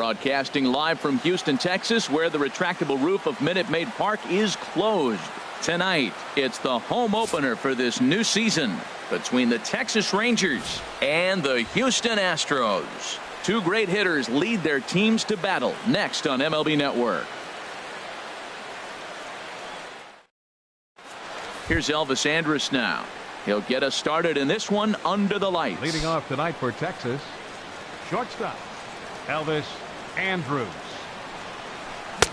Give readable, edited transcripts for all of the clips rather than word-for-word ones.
Broadcasting live from Houston, Texas, where the retractable roof of Minute Maid Park is closed. Tonight, it's the home opener for this new season between the Texas Rangers and the Houston Astros. Two great hitters lead their teams to battle next on MLB Network. Here's Elvis Andrus now. He'll get us started in this one under the lights. Leading off tonight for Texas, shortstop Elvis Andrus.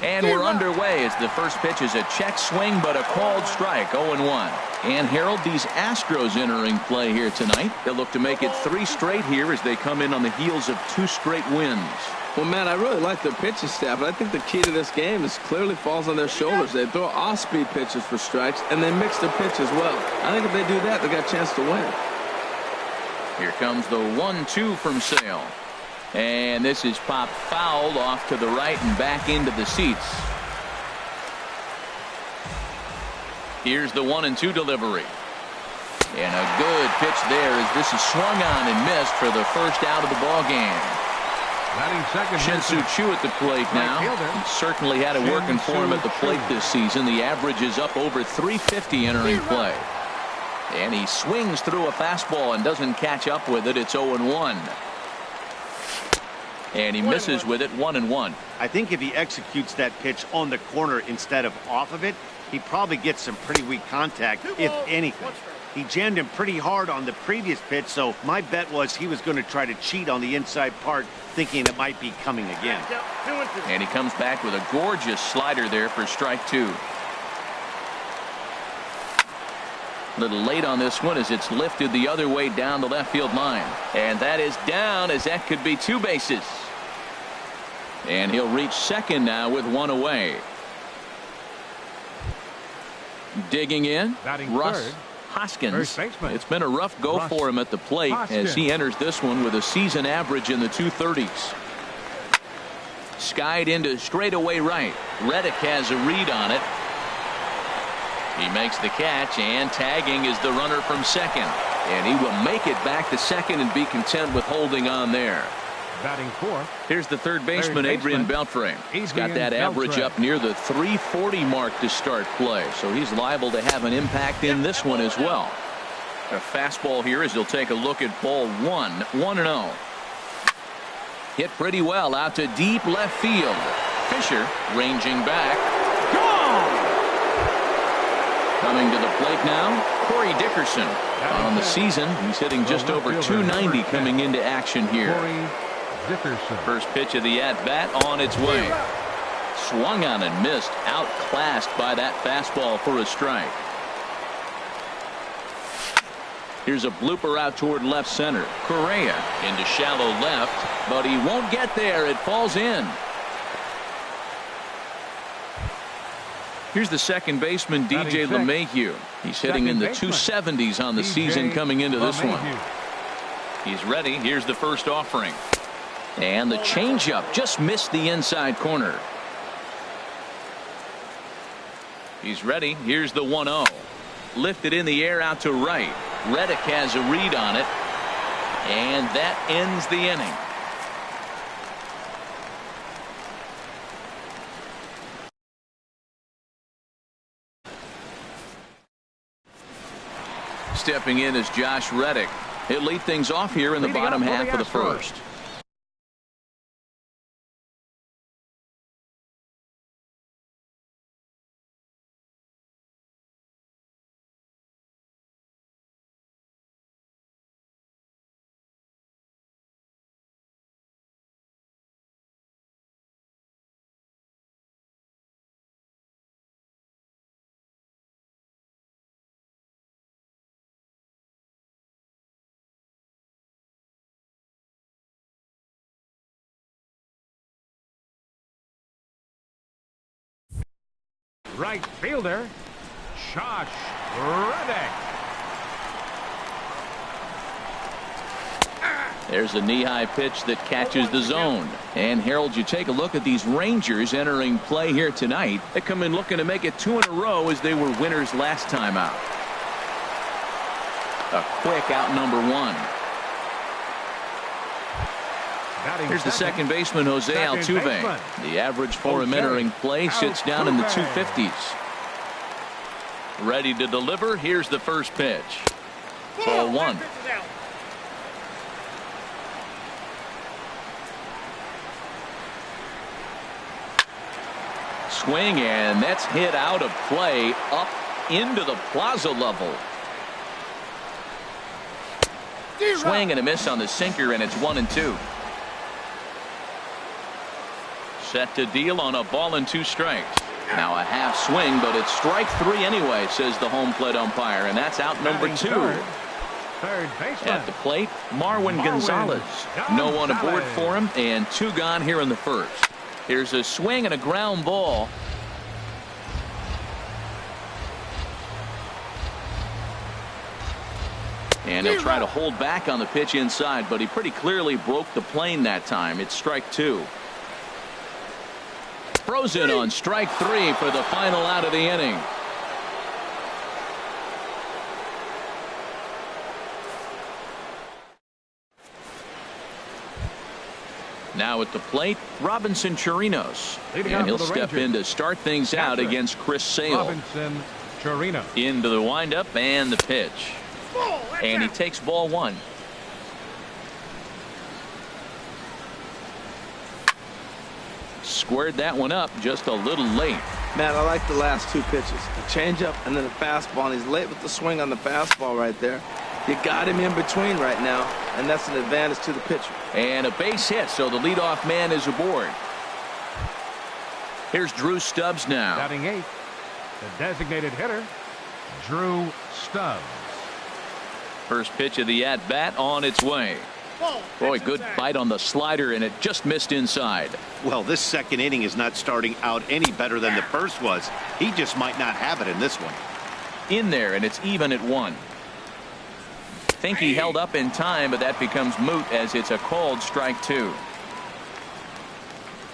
And we're underway as the first pitch is a check swing, but a called strike, 0-1. And Harold, these Astros entering play here tonight. They'll look to make it 3 straight here as they come in on the heels of 2 straight wins. Well, Matt, I really like their pitching staff, but I think the key to this game is clearly falls on their shoulders. They throw off-speed pitches for strikes, and they mix their pitch as well. I think if they do that, they got a chance to win. Here comes the 1-2 from Sale. And this is popped foul off to the right and back into the seats. Here's the 1-2 delivery. And a good pitch there as this is swung on and missed for the first out of the ball game. Shin-Soo Choo at the plate now. He certainly had it working for him at the plate this season. The average is up over 350 entering play. And he swings through a fastball and doesn't catch up with it. It's 0-1. And he misses with it, 1-1. I think if he executes that pitch on the corner instead of off of it, he probably gets some pretty weak contact, if anything. He jammed him pretty hard on the previous pitch, so my bet was he was going to try to cheat on the inside part, thinking it might be coming again. And he comes back with a gorgeous slider there for strike 2. A little late on this one as it's lifted the other way down the left field line. And that is down as that could be 2 bases. And he'll reach second now with 1 away. Digging in, Russ Hoskins. It's been a rough go for him at the plate as he enters this one with a season average in the 230s. Skied into straightaway right. Reddick has a read on it. He makes the catch, and tagging is the runner from second. And he will make it back to second and be content with holding on there. Batting 4. Here's the third baseman, Adrian Beltre. He's got that average up near the 340 mark to start play, so he's liable to have an impact in this one as well. A fastball here as he'll take a look at ball 1, 1-0. Hit pretty well out to deep left field. Fisher ranging back. Gone! Coming to the plate now, Corey Dickerson. On the season, he's hitting just over 290 coming into action here. First pitch of the at-bat on its way. Swung on and missed, outclassed by that fastball for a strike. Here's a blooper out toward left center. Correa into shallow left, but he won't get there. It falls in. Here's the second baseman, DJ LeMahieu. He's hitting in the 270s on the season coming into this one. He's ready. Here's the first offering. And the changeup just missed the inside corner. He's ready. Here's the 1-0. Lifted in the air out to right. Reddick has a read on it. And that ends the inning. Stepping in is Josh Reddick. He'll lead things off here in the bottom half of the first. Right fielder, Josh Reddick. There's a knee-high pitch that catches the zone. And Harold, you take a look at these Rangers entering play here tonight. They come in looking to make it 2 in a row as they were winners last time out. A quick out number 1. Here's the second baseman, Jose Altuve. The average for him entering play sits down in the 250s. Ready to deliver. Here's the first pitch. Ball one. Swing, and that's hit out of play up into the plaza level. Swing and a miss on the sinker, and it's 1-2. Set to deal on a ball and 2 strikes. Now a half swing, but it's strike 3 anyway, says the home plate umpire, and that's out number 2. Third baseman. At the plate, Marwin Gonzalez. No one aboard for him, and 2 gone here in the first. Here's a swing and a ground ball. And he'll try to hold back on the pitch inside, but he pretty clearly broke the plane that time. It's strike 2. Frozen on strike 3 for the final out of the inning. Now at the plate, Robinson Chirinos. And he'll step in to start things out against Chris Sale. Robinson Chirinos. Into the windup and the pitch. And he takes ball 1. Squared that one up just a little late. Man, I like the last 2 pitches. The changeup and then the fastball. And he's late with the swing on the fastball right there. You got him in between right now, and that's an advantage to the pitcher. And a base hit, so the leadoff man is aboard. Here's Drew Stubbs now. Batting 8th, the designated hitter, Drew Stubbs. First pitch of the at-bat on its way. Boy, good bite on the slider, and it just missed inside. Well, this second inning is not starting out any better than the first was. He just might not have it in this one. In there, and it's even at 1. Think he held up in time, but that becomes moot as it's a called strike 2.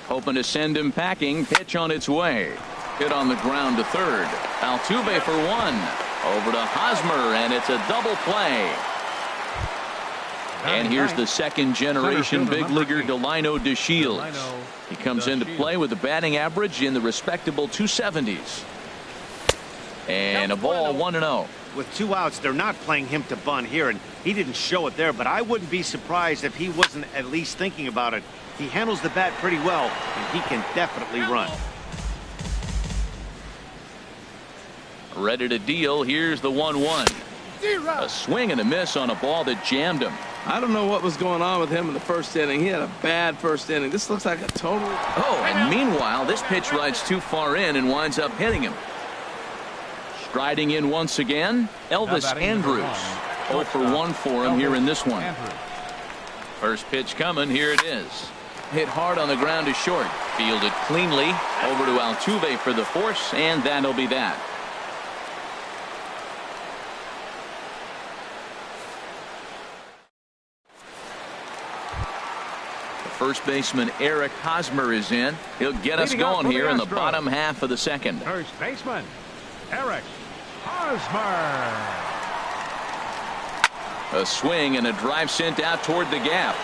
Hoping to send him packing. Pitch on its way. Hit on the ground to third. Altuve for 1. Over to Hosmer, and it's a double play. And here's the second generation big leaguer Delino DeShields. He comes into play with a batting average in the respectable 270s. And a ball 1-0. With 2 outs, they're not playing him to bunt here, and he didn't show it there, but I wouldn't be surprised if he wasn't at least thinking about it. He handles the bat pretty well, and he can definitely run. Ready to deal. Here's the 1-1. A swing and a miss on a ball that jammed him. I don't know what was going on with him in the first inning. He had a bad first inning. This looks like a total... Oh, and meanwhile, this pitch rides too far in and winds up hitting him. Striding in once again, Elvis Andrus. 0 for 1 for him here in this one. First pitch coming. Here it is. Hit hard on the ground to short. Fielded cleanly. Over to Altuve for the force, and that'll be that. First baseman Eric Hosmer is in. He'll get us going here in the bottom half of the second. First baseman Eric Hosmer. A swing and a drive sent out toward the gap.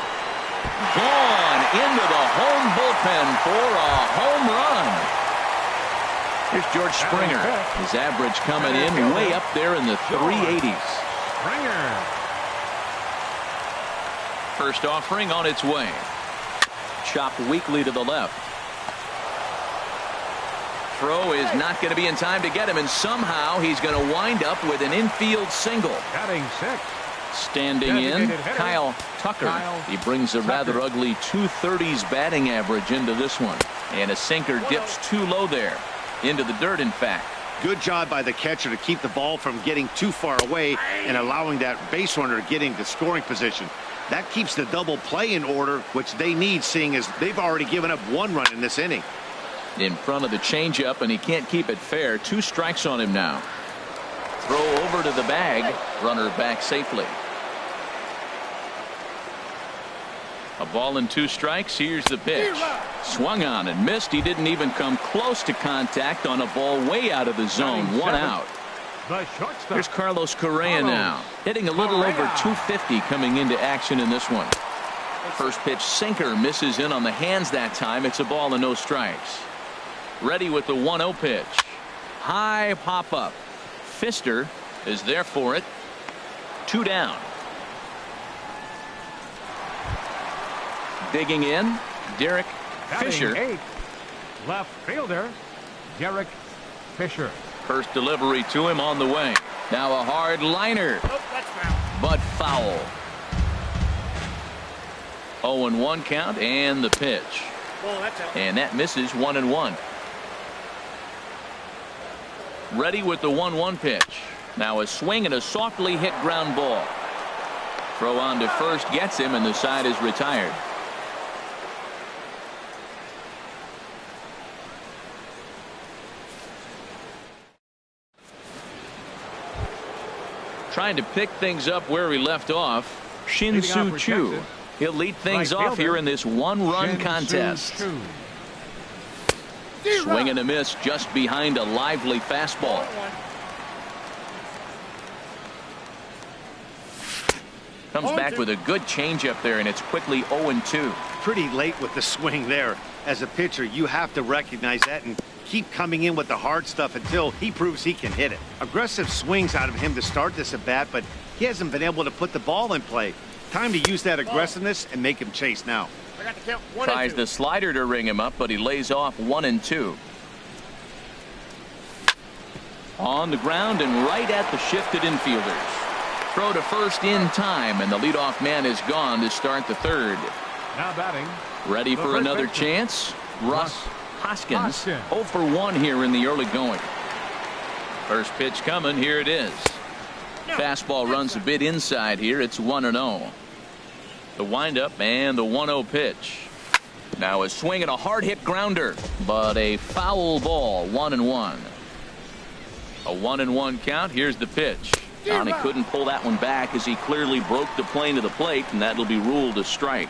Gone into the home bullpen for a home run. Here's George Springer. His average coming in way up there in the 380s. Springer. First offering on its way. Chopped weakly to the left. Throw is not going to be in time to get him, and somehow he's going to wind up with an infield single. Batting 6. Standing in, Kyle Tucker. He brings a rather ugly 230s batting average into this one. And a sinker dips too low there. Into the dirt, in fact. Good job by the catcher to keep the ball from getting too far away and allowing that base runner to get into scoring position. That keeps the double play in order, which they need, seeing as they've already given up 1 run in this inning. In front of the changeup, and he can't keep it fair. 2 strikes on him now. Throw over to the bag. Runner back safely. A ball and 2 strikes. Here's the pitch. Swung on and missed. He didn't even come close to contact on a ball way out of the zone. 1 out. Here's Carlos Correa now, hitting a little over 250 coming into action in this one. First pitch sinker misses in on the hands that time. It's a ball and no strikes. Ready with the 1-0 pitch. High pop up. Fister is there for it. 2 down. Digging in, Derek Fisher. Batting 8th, left fielder, Derek Fisher. First delivery to him on the way. Now a hard liner. Oh, that's foul. But foul. 0-1 count and the pitch. Well, that's out. And that misses 1-1. Ready with the 1-1 pitch. Now a swing and a softly hit ground ball. Throw on to first gets him, and the side is retired. Trying to pick things up where we left off. Shin-Soo Choo. He'll lead things off here in this one-run contest. Swing and a miss just behind a lively fastball. Comes back with a good changeup there, and it's quickly 0-2. Pretty late with the swing there. As a pitcher, you have to recognize that and keep coming in with the hard stuff until he proves he can hit it. Aggressive swings out of him to start this at bat, but he hasn't been able to put the ball in play. Time to use that aggressiveness and make him chase now. I got the count. 1 Tries and 2. the slider to ring him up, but he lays off 1-2. On the ground and right at the shifted infielders. Throw to first in time, and the leadoff man is gone to start the third. Now batting. Ready for another chance. Russ Hoskins. 0 for 1 here in the early going. First pitch coming. Here it is. Fastball runs a bit inside here. It's 1-0. The windup and the 1-0 pitch. Now a swing and a hard hit grounder, but a foul ball. 1-1. A 1-1 count. Here's the pitch. Donnie couldn't pull that one back as he clearly broke the plane to the plate, and that'll be ruled a strike.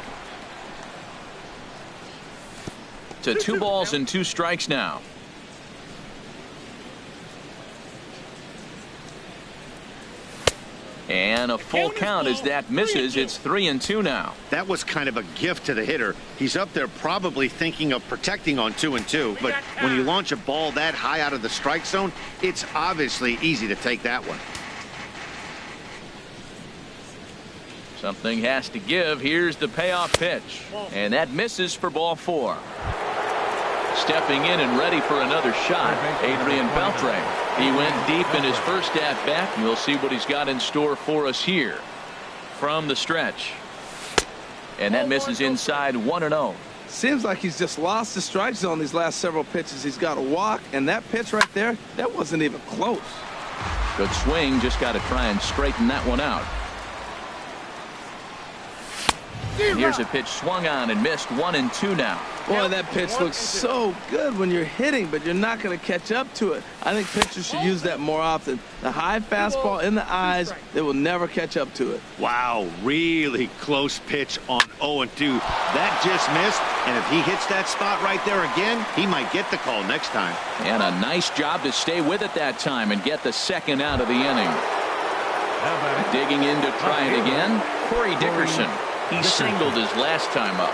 To 2 balls and 2 strikes now. And a full count as that misses. It's 3-2 now. That was kind of a gift to the hitter. He's up there probably thinking of protecting on 2-2, but when you launch a ball that high out of the strike zone, it's obviously easy to take that one. Something has to give. Here's the payoff pitch, and that misses for ball 4. Stepping in and ready for another shot, Adrian Beltre. He went deep in his first at bat, and we'll see what he's got in store for us here from the stretch. And that misses inside. 1-0. Seems like he's just lost the strike zone these last several pitches. He's got to walk, and that pitch right there, that wasn't even close. Good swing. Just got to try and straighten that one out. And here's a pitch swung on and missed. 1-2 now. Boy, that pitch looks so good when you're hitting, but you're not going to catch up to it. I think pitchers should use that more often. The high fastball in the eyes, they will never catch up to it. Wow, really close pitch on 0-2. That just missed, and if he hits that spot right there again, he might get the call next time. And a nice job to stay with it that time and get the second out of the inning. Digging in to try it again, Corey Dickerson. He singled his last time up.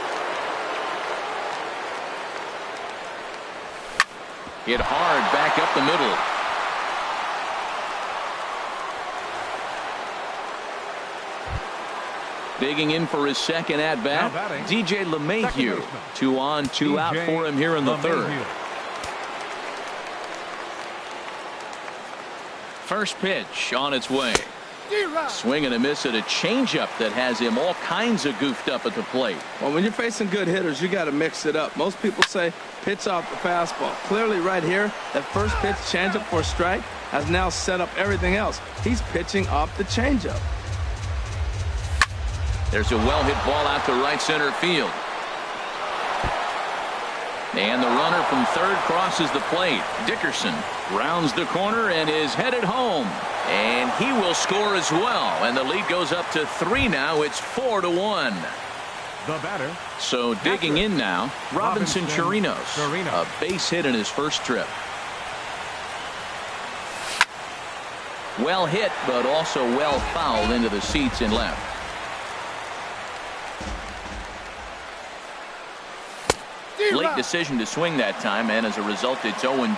Hit hard back up the middle. Digging in for his second at bat, DJ LeMahieu. 2 on, 2 out for him here in the third. First pitch on its way. Swing and a miss at a changeup that has him all kinds of goofed up at the plate. Well, when you're facing good hitters, you got to mix it up. Most people say pitch off the fastball. Clearly right here, that first pitch changeup for a strike has now set up everything else. He's pitching off the changeup. There's a well-hit ball out to right center field. And the runner from third crosses the plate. Dickerson rounds the corner and is headed home. And he will score as well. And the lead goes up to 3 now. It's 4-1. The batter. So digging in now, Robinson Chirinos. A base hit in his first trip. Well hit, but also well fouled into the seats in left. Late decision to swing that time, and as a result, it's 0-2.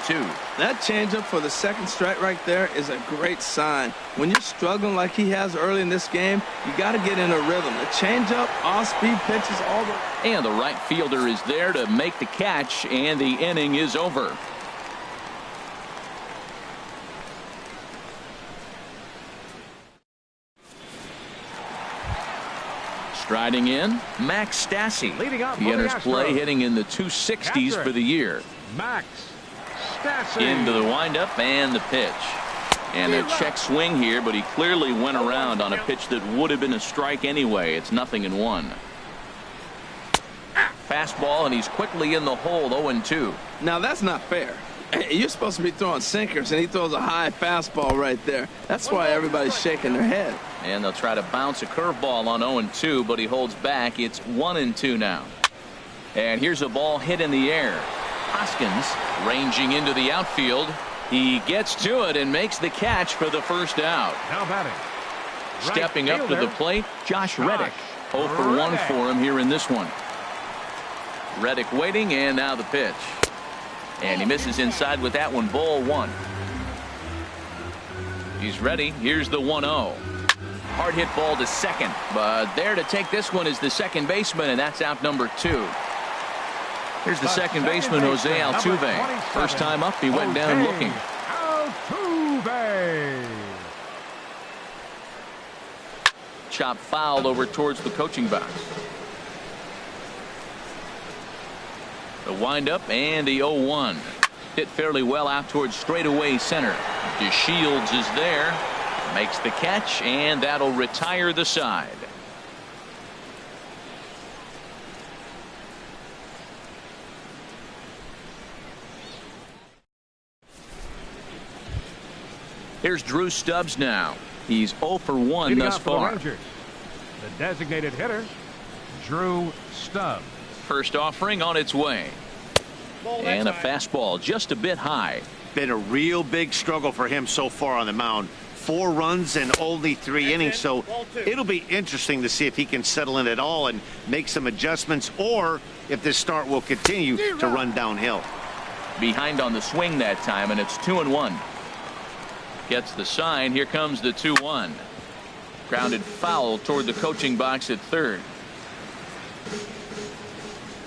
That changeup for the second strike right there is a great sign. When you're struggling like he has early in this game, you got to get in a rhythm. The changeup, off-speed pitches, all the... And the right fielder is there to make the catch, and the inning is over. Striding in, Max Stassi. Leading up, he enters play hitting in the 260s for the year. Max Stassi. Into the windup and the pitch. And a check swing here, but he clearly went around on a pitch that would have been a strike anyway. It's 0-1. Fastball, and he's quickly in the hole, 0-2. Now, that's not fair. You're supposed to be throwing sinkers, and he throws a high fastball right there. That's why everybody's shaking their head. And they'll try to bounce a curveball on 0-2, but he holds back. It's 1-2 now. And here's a ball hit in the air. Hoskins ranging into the outfield. He gets to it and makes the catch for the first out. Now batting. Stepping up to the plate, Josh Reddick. 0 for 1 for him here in this one. Reddick waiting, and now the pitch. And he misses inside with that one. Ball 1. He's ready. Here's the 1-0. Hard hit ball to second, but there to take this one is the second baseman, and that's out number 2. Here's the second baseman, Jose Altuve. First time up, he went down looking. Altuve. Chop fouled over towards the coaching box. The windup and the 0-1. Hit fairly well out towards straightaway center. DeShields is there. Makes the catch, and that'll retire the side. Here's Drew Stubbs now. He's 0 for 1 thus far. The designated hitter, Drew Stubbs. First offering on its way. And a fastball just a bit high. Been a real big struggle for him so far on the mound. 4 runs and only 3 innings, so it'll be interesting to see if he can settle in at all and make some adjustments, or if this start will continue to run downhill. Behind on the swing that time, and it's 2-1. Gets the sign. Here comes the 2-1. Grounded foul toward the coaching box at third.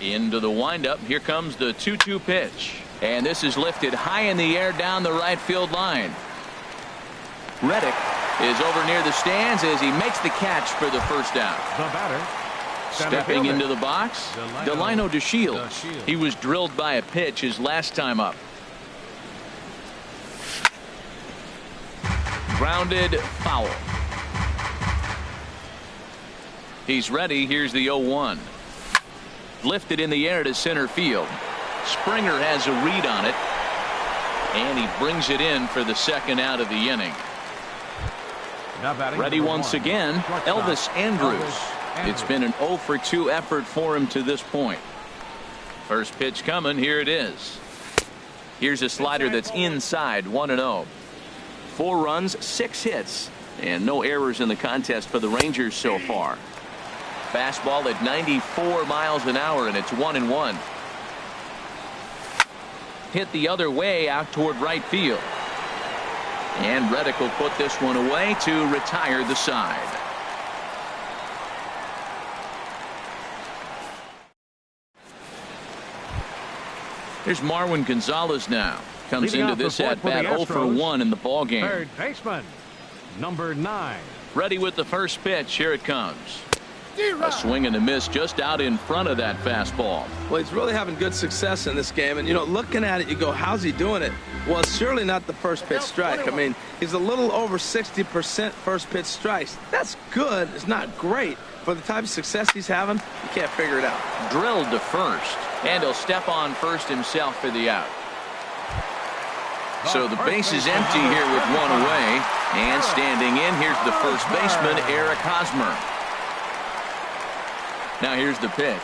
Into the windup. Here comes the 2-2 pitch. And this is lifted high in the air down the right field line. Reddick is over near the stands as he makes the catch for the first out. The batter. Stepping into the box, Delino DeShields. He was drilled by a pitch his last time up. Grounded foul. He's ready. Here's the 0-1. Lifted in the air to center field. Springer has a read on it, and he brings it in for the second out of the inning. Ready once again, Elvis Andrus. It's been an 0 for 2 effort for him to this point. First pitch coming. Here it is. Here's a slider that's inside. 1-0. 4 runs, 6 hits, and no errors in the contest for the Rangers so far. Fastball at 94 miles an hour, and it's 1-1. Hit the other way out toward right field. And Reddick will put this one away to retire the side. Here's Marwin Gonzalez now. Comes into this at bat 0 for 1 in the ball game. Third baseman, number 9. Ready with the first pitch. Here it comes. A swing and a miss just out in front of that fastball. Well, he's really having good success in this game. And, you know, looking at it, you go, how's he doing it? Well, it's surely not the first pitch strike. I mean, he's a little over 60% first pitch strikes. That's good. It's not great. For the type of success he's having, you can't figure it out. Drilled to first. And he'll step on first himself for the out. So the base is empty here with 1 away. And standing in, here's the first baseman, Eric Hosmer. Now here's the pitch.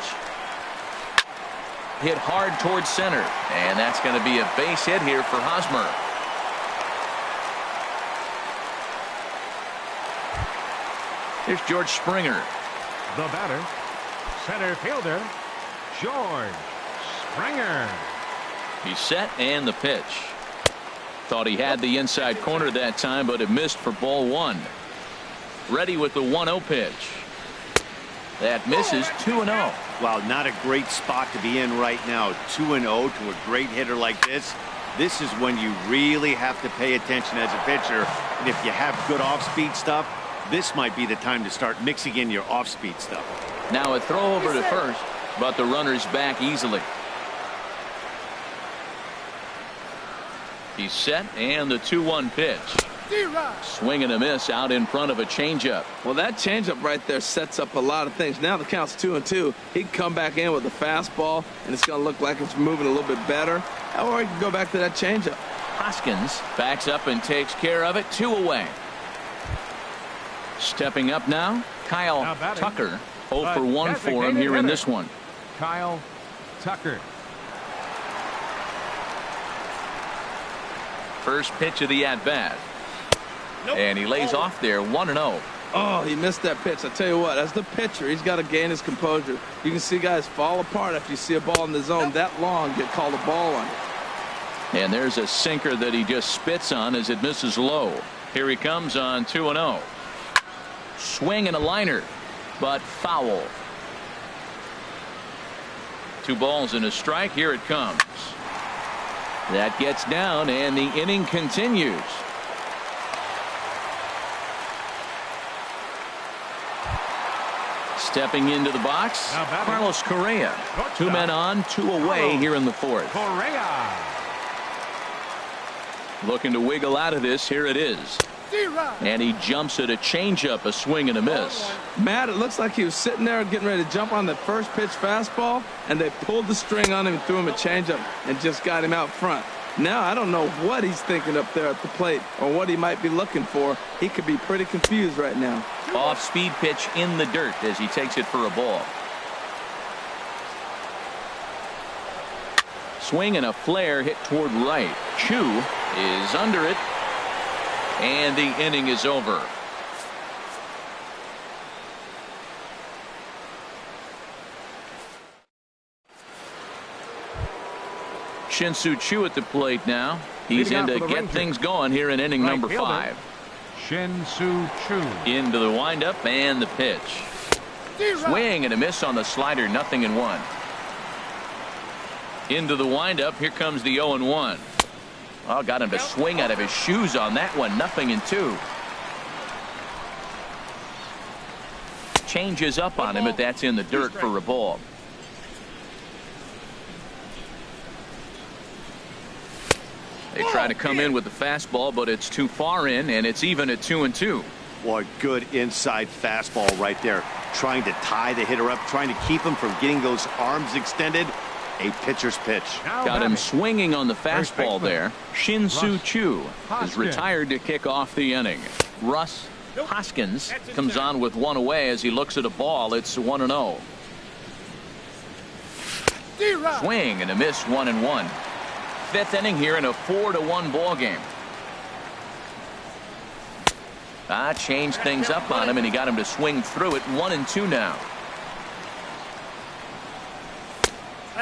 Hit hard towards center. And that's going to be a base hit here for Hosmer. Here's George Springer. The batter, center fielder, George Springer. He's set and the pitch. Thought he had the inside corner that time, but it missed for ball one. Ready with the 1-0 pitch. That misses. 2-0. Wow, not a great spot to be in right now. 2-0 to a great hitter like this. This is when you really have to pay attention as a pitcher. And if you have good off-speed stuff, this might be the time to start mixing in your off-speed stuff. Now a throw over to first, but the runner's back easily. He's set and the 2-1 pitch. Swing and a miss out in front of a changeup. Well, that changeup right there sets up a lot of things. Now the count's 2-2. He can come back in with a fastball, and it's going to look like it's moving a little bit better. Or he can go back to that changeup. Hoskins backs up and takes care of it. 2 away. Stepping up now, Kyle Tucker. 0 for 1 for him here in this one. Kyle Tucker. First pitch of the at-bat. And he lays off there. 1-0. Oh, he missed that pitch. I tell you what, as the pitcher, he's got to gain his composure. You can see guys fall apart after you see a ball in the zone that long, get called a ball on it. And there's a sinker that he just spits on as it misses low. Here he comes on 2-0. Swing and a liner, but foul. 2 balls and a strike. Here it comes. That gets down, and the inning continues. Stepping into the box, Carlos Correa. 2 men on, 2 away here in the 4th. Correa. Looking to wiggle out of this. Here it is. And he jumps at a changeup, a swing and a miss. Matt, it looks like he was sitting there getting ready to jump on the first pitch fastball, and they pulled the string on him and threw him a changeup and just got him out front. Now I don't know what he's thinking up there at the plate or what he might be looking for. He could be pretty confused right now. Off-speed pitch in the dirt as he takes it for a ball. Swing and a flare hit toward right. Chu is under it, and the inning is over. Shin-Soo Choo at the plate now. He's in to get things going here in inning number 5. Shin-Soo Choo. Into the windup and the pitch. Swing and a miss on the slider. 0-1. Into the windup. Here comes the 0-1. Oh, got him to swing out of his shoes on that one. 0-2. Changes up on him, but that's in the dirt for a ball. They try to come in with the fastball, but it's too far in, and it's even at 2-2. Boy, good inside fastball right there. Trying to tie the hitter up, trying to keep him from getting those arms extended. A pitcher's pitch. Got him swinging on the fastball there. Shin-Soo Choo is retired to kick off the inning. Russ Hoskins comes on with 1 away as he looks at a ball. It's 1-0. Swing and a miss. 1-1. 5th inning here in a 4-1 ball game. Changed things up on him, and he got him to swing through it. 1-2 now.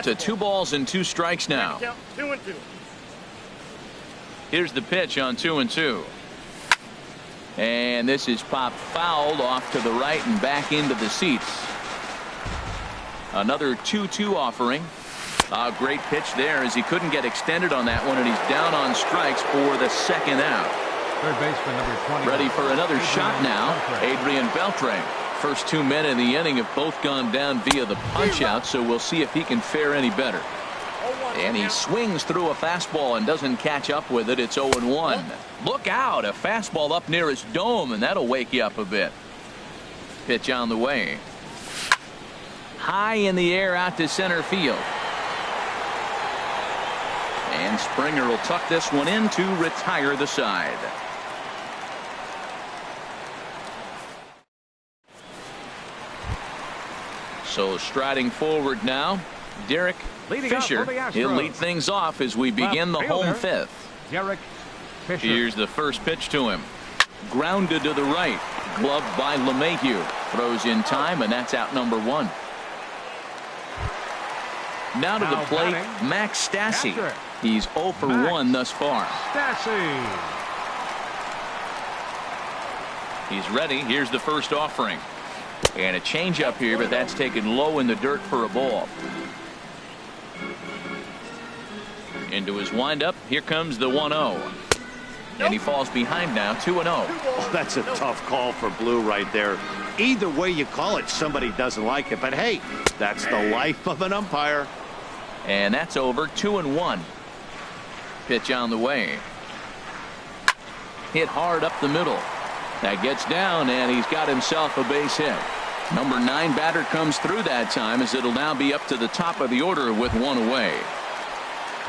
To 2 balls and 2 strikes now. 2-2. Here's the pitch on 2-2. And this is popped fouled off to the right and back into the seats. Another 2-2 offering. A great pitch there as he couldn't get extended on that one, and he's down on strikes for the 2nd out. Third baseman number 20. Ready for another shot now. Adrian Beltre. First 2 men in the inning have both gone down via the punch out, so we'll see if he can fare any better. And he swings through a fastball and doesn't catch up with it. It's 0-1. Look out, a fastball up near his dome, and that'll wake you up a bit. Pitch on the way. High in the air out to center field. And Springer will tuck this one in to retire the side. So striding forward now, Derek Fisher. He'll lead things off as we begin the home 5th. Derek Fisher. Here's the first pitch to him. Grounded to the right. Gloved by LeMahieu. Throws in time, and that's out number 1. Now to the plate, batting, Max Stassi. catcher. He's 0 for Max 1 thus far. Stassi. He's ready. Here's the first offering. And a changeup here, but that's taken low in the dirt for a ball. Into his windup. Here comes the 1-0. And he falls behind now, 2-0. Oh, that's a tough call for Blue right there. Either way you call it, somebody doesn't like it. But hey, that's the life of an umpire. And that's over, 2-1. Pitch on the way. Hit hard up the middle. That gets down, and he's got himself a base hit. Number 9 batter comes through that time, as it'll now be up to the top of the order with 1 away.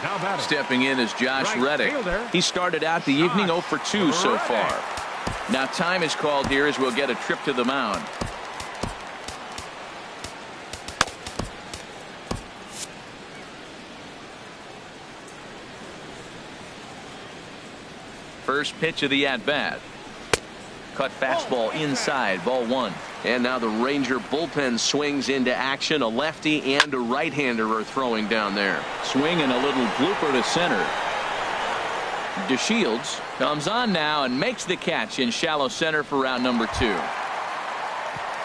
Now batting. Stepping in is Josh Right Reddick. fielder. He started out the evening 0 for 2 so Reddick. far. Now time is called here as we'll get a trip to the mound. First pitch of the at-bat. Cut fastball inside, ball 1. And now the Ranger bullpen swings into action. A lefty and a right-hander are throwing down there. Swing and a little blooper to center. DeShields comes on now and makes the catch in shallow center for round number 2.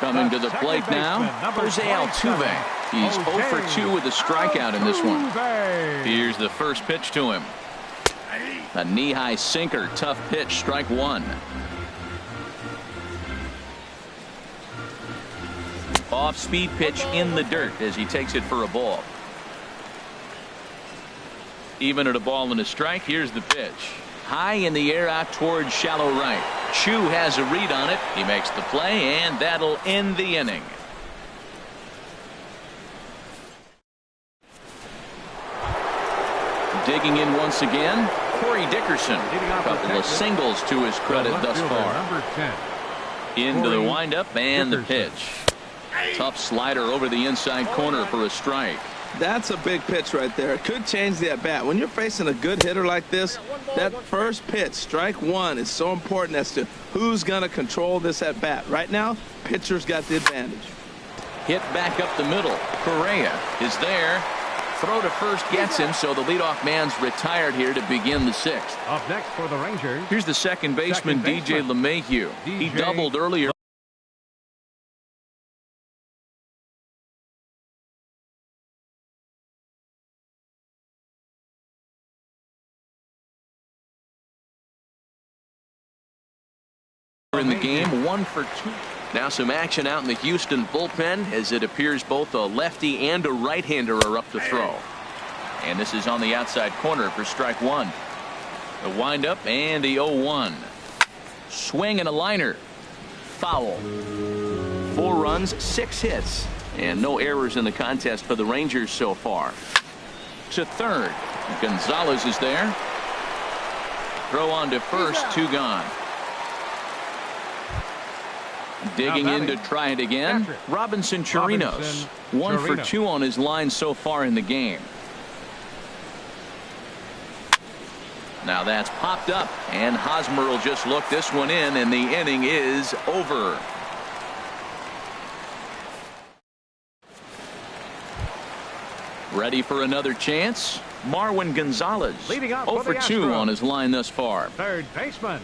Coming to the plate now, Jose Altuve. He's 0 for 2 with a strikeout in this one. Here's the first pitch to him. A knee-high sinker, tough pitch, strike 1. Off-speed pitch in the dirt as he takes it for a ball. Even at a ball and a strike, here's the pitch. High in the air out towards shallow right. Chu has a read on it. He makes the play, and that'll end the inning. Digging in once again, Corey Dickerson. A couple of singles to his credit thus far. Number 10. Into the Corey windup and the pitch. Tough slider over the inside corner for a strike. That's a big pitch right there. It could change the at-bat. When you're facing a good hitter like this, that first pitch, strike 1, is so important as to who's going to control this at-bat. Right now, pitcher's got the advantage. Hit back up the middle. Correa is there. Throw to first gets him, so the leadoff man's retired here to begin the 6th. Up next for the Rangers. Here's the second baseman, DJ LeMahieu. He doubled earlier in the game. 1 for 2. Now some action out in the Houston bullpen, as it appears both a lefty and a right-hander are up to throw. And this is on the outside corner for strike 1. The windup and the 0-1. Swing and a liner. Foul. 4 runs, 6 hits, and no errors in the contest for the Rangers so far. To third. Gonzalez is there. Throw on to first, 2 gone. Digging in to try it again. Robinson Chirinos. 1 for 2 on his line so far in the game. Now that's popped up, and Hosmer will just look this one in, and the inning is over. Ready for another chance? Marwin Gonzalez. 0 for 2 on his line thus far. Third baseman,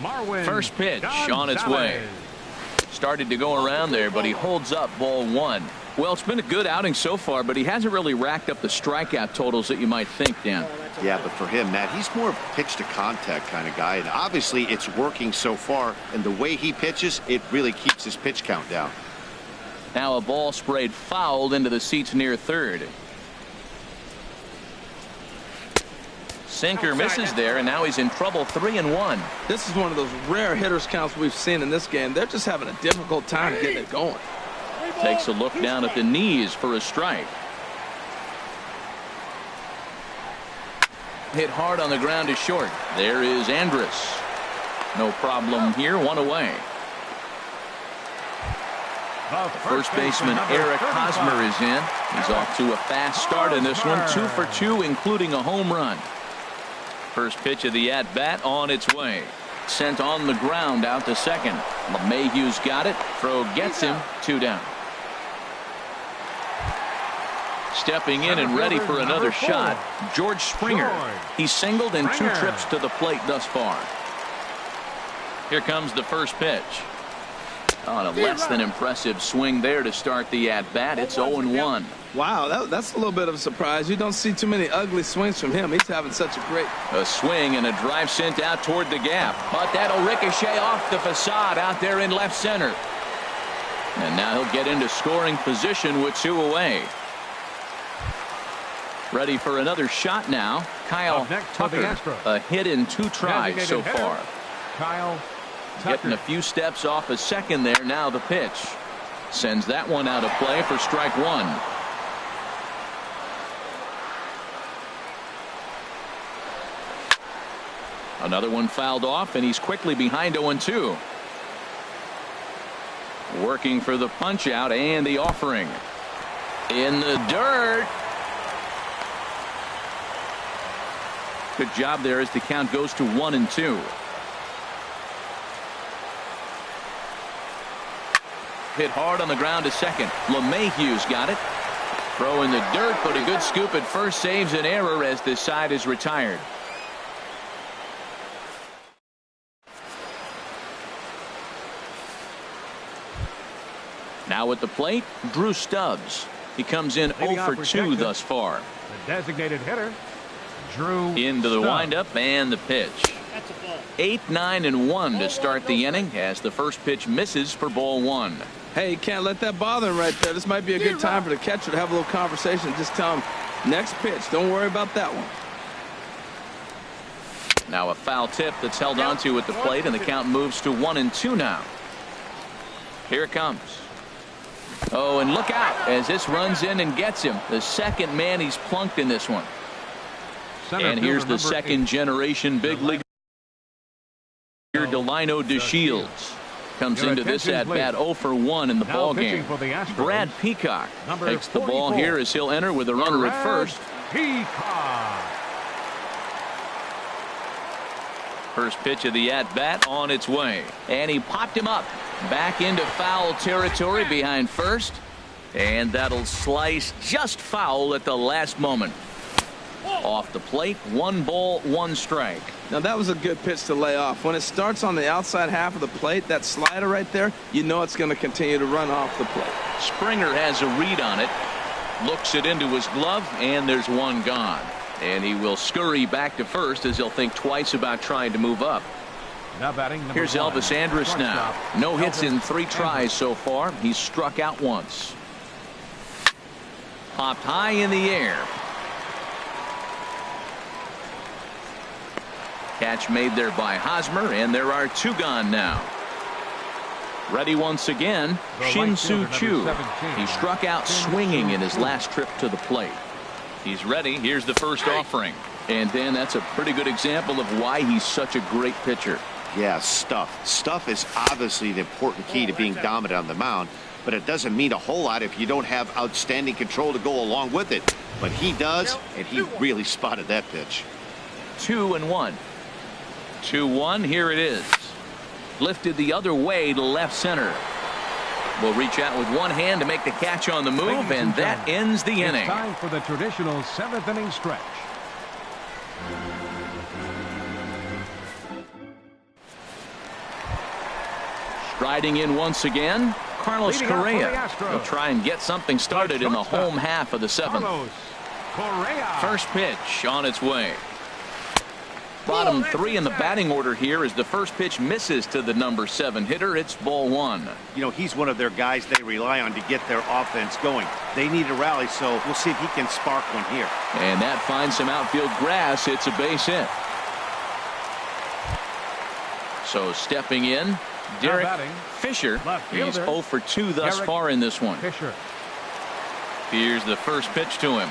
Marwin. First pitch Gonzalez. on its way. Started to go around there, but he holds up ball 1. Well, it's been a good outing so far, but he hasn't really racked up the strikeout totals that you might think, Dan. Yeah, but for him, Matt, he's more of a pitch to contact kind of guy, and obviously it's working so far, and the way he pitches, it really keeps his pitch count down. Now a ball sprayed fouled into the seats near third. Sinker misses there, and now he's in trouble. 3-1. This is one of those rare hitters counts we've seen in this game. They're just having a difficult time getting it going. Takes a look down at the knees for a strike. Hit hard on the ground to short. There is Andrus. No problem here. 1 away. First baseman Eric Hosmer is in. He's off to a fast start in this one. 2 for 2, including a home run. First pitch of the at-bat on its way. Sent on the ground out to second. LeMahieu's got it. Throw gets him. 2 down. Stepping in and ready for another shot, George Springer. He singled in 2 trips to the plate thus far. Here comes the first pitch. On a less than impressive swing there to start the at-bat. It's 0-1. Wow, that's a little bit of a surprise. You don't see too many ugly swings from him. He's having such a great... A swing and a drive sent out toward the gap. But that'll ricochet off the facade out there in left center. And now he'll get into scoring position with 2 away. Ready for another shot now. Kyle Tucker. A hit in 2 tries so far. Kyle Tucker. Getting a few steps off a second there. Now the pitch. Sends that one out of play for strike 1. Another one fouled off, and he's quickly behind 0-2. Working for the punch out and the offering. In the dirt. Good job there as the count goes to 1-2. Hit hard on the ground to second. LeMahieu's got it. Throw in the dirt, but a good scoop at first saves an error as this side is retired. Now at the plate, Drew Stubbs. He comes in 0 for 2 thus far. The designated hitter, Drew into the Stubbs. windup and the pitch. 8, 9, and 1 to start the inning as the first pitch misses for ball 1. Hey, you can't let that bother him right there. This might be a good time for the catcher to have a little conversation. Just tell him, next pitch. Don't worry about that one. Now a foul tip that's held onto at the plate, and the count moves to 1-2 now. Here it comes. Oh, and look out as this runs in and gets him. The second man he's plunked in this one. And here's the second generation big leaguer, Delino DeShields. Comes into this at bat 0 for 1 in the ball game. Brad Peacock takes the ball here as he'll enter with a runner at first. Peacock. First pitch of the at bat on its way, and he popped him up back into foul territory behind first, and that'll slice just foul at the last moment. Off the plate, 1 ball, 1 strike. Now that was a good pitch to lay off. When it starts on the outside half of the plate, that slider right there, you know it's going to continue to run off the plate. Springer has a read on it, looks it into his glove, and there's 1 gone. And he will scurry back to first as he'll think twice about trying to move up. Now batting Here's 1. Elvis Andrus now. No hits in 3 tries so far. He's struck out once. Popped high in the air. Catch made there by Hosmer, and there are 2 gone now. Ready once again, Shin-Soo Choo. He struck out swinging in his last trip to the plate. He's ready. Here's the first offering. And Dan, that's a pretty good example of why he's such a great pitcher. Yeah, stuff. Stuff is obviously the important key to being dominant on the mound, but it doesn't mean a whole lot if you don't have outstanding control to go along with it. But he does, and he really spotted that pitch. 2-1. 2-1. Here it is. Lifted the other way to left center. Will reach out with one hand to make the catch on the move, and that ends the inning. It's time for the traditional 7th inning stretch. Striding in once again, Carlos Correa. He'll try and get something started in the home half of the 7th. First pitch on its way. Bottom 3 in the batting order here as the first pitch misses to the number 7 hitter. It's ball 1. You know, he's one of their guys they rely on to get their offense going. They need a rally, so we'll see if he can spark one here. And that finds some outfield grass. It's a base hit. So stepping in, Derek Fisher. He's 0 for 2 thus far in this one. Here's the first pitch to him.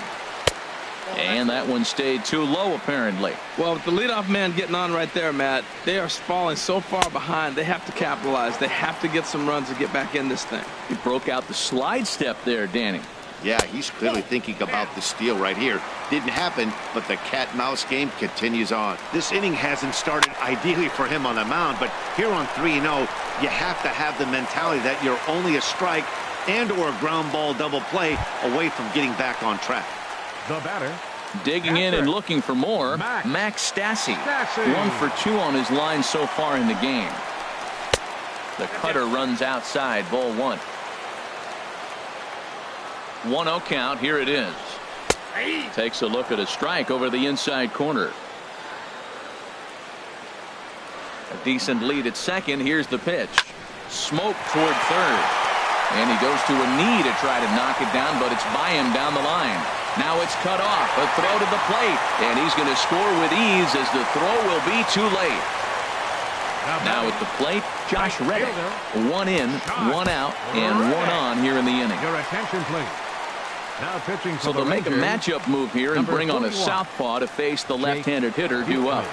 And that one stayed too low, apparently. Well, with the leadoff man getting on right there, Matt, they are falling so far behind. They have to capitalize. They have to get some runs to get back in this thing. He broke out the slide step there, Danny. Yeah, he's clearly thinking about the steal right here. Didn't happen, but the cat-mouse game continues on. This inning hasn't started ideally for him on the mound, but here on 3-0, you have to have the mentality that you're only a strike and or a ground ball double play away from getting back on track. The batter. Digging in and looking for more, Max Stassi. 1 for 2 on his line so far in the game. The cutter runs outside, ball 1. 1-0 count, here it is. Takes a look at a strike over the inside corner. A decent lead at second, here's the pitch. Smoke toward third. And he goes to a knee to try to knock it down, but it's by him down the line. Now it's cut off. A throw to the plate. And he's going to score with ease as the throw will be too late. Now at the plate, Josh Reddick. 1 in, 1 out, and 1 on here in the inning. Your attention, please. Now pitching for so they'll make a matchup move here and bring on a 41. southpaw to face the left-handed hitter due up.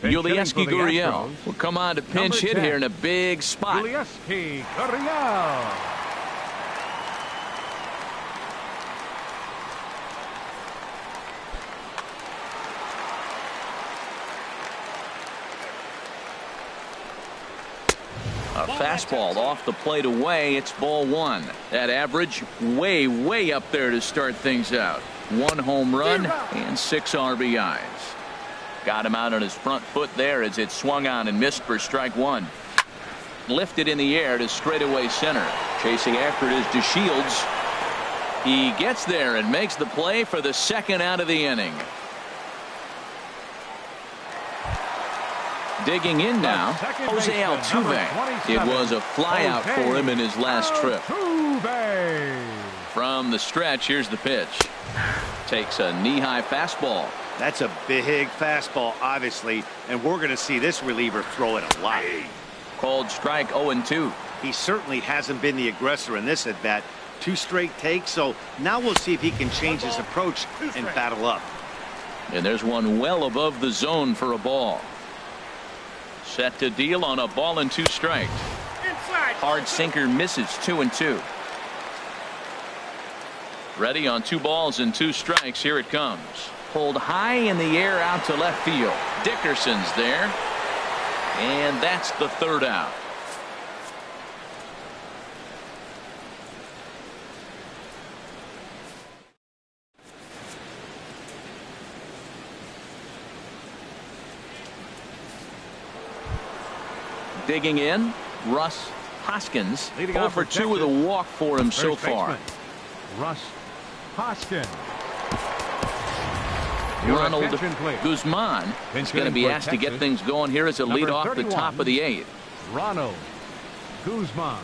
Yulieski Gurriel will come on to pinch hit here in a big spot. Yulieski Gurriel. A fastball off the plate away. It's ball 1. That average way up there to start things out. 1 home run and 6 RBIs. Got him out on his front foot there as it swung on and missed for strike 1. Lifted in the air to straightaway center. Chasing after it is DeShields. He gets there and makes the play for the second out of the inning. Digging in now, Jose Altuve. It was a flyout for him in his last trip. From the stretch, here's the pitch. Takes a knee-high fastball. That's a big fastball, obviously, and we're going to see this reliever throw it a lot. Called strike 0-2. He certainly hasn't been the aggressor in this at-bat. 2 straight takes, so now we'll see if he can change his approach and battle up. And there's one well above the zone for a ball. Set to deal on a ball and 2 strikes. Hard sinker misses 2-2. Ready on 2 balls and 2 strikes. Here it comes. Pulled high in the air out to left field. Dickerson's there. And that's the 3rd out. Digging in, Russ Hoskins. 0 for 2 with a walk for him so far. Russ Hoskins. Ronald Guzman is going to be asked to get things going here as a lead off the top of the 8th. Ronald Guzman.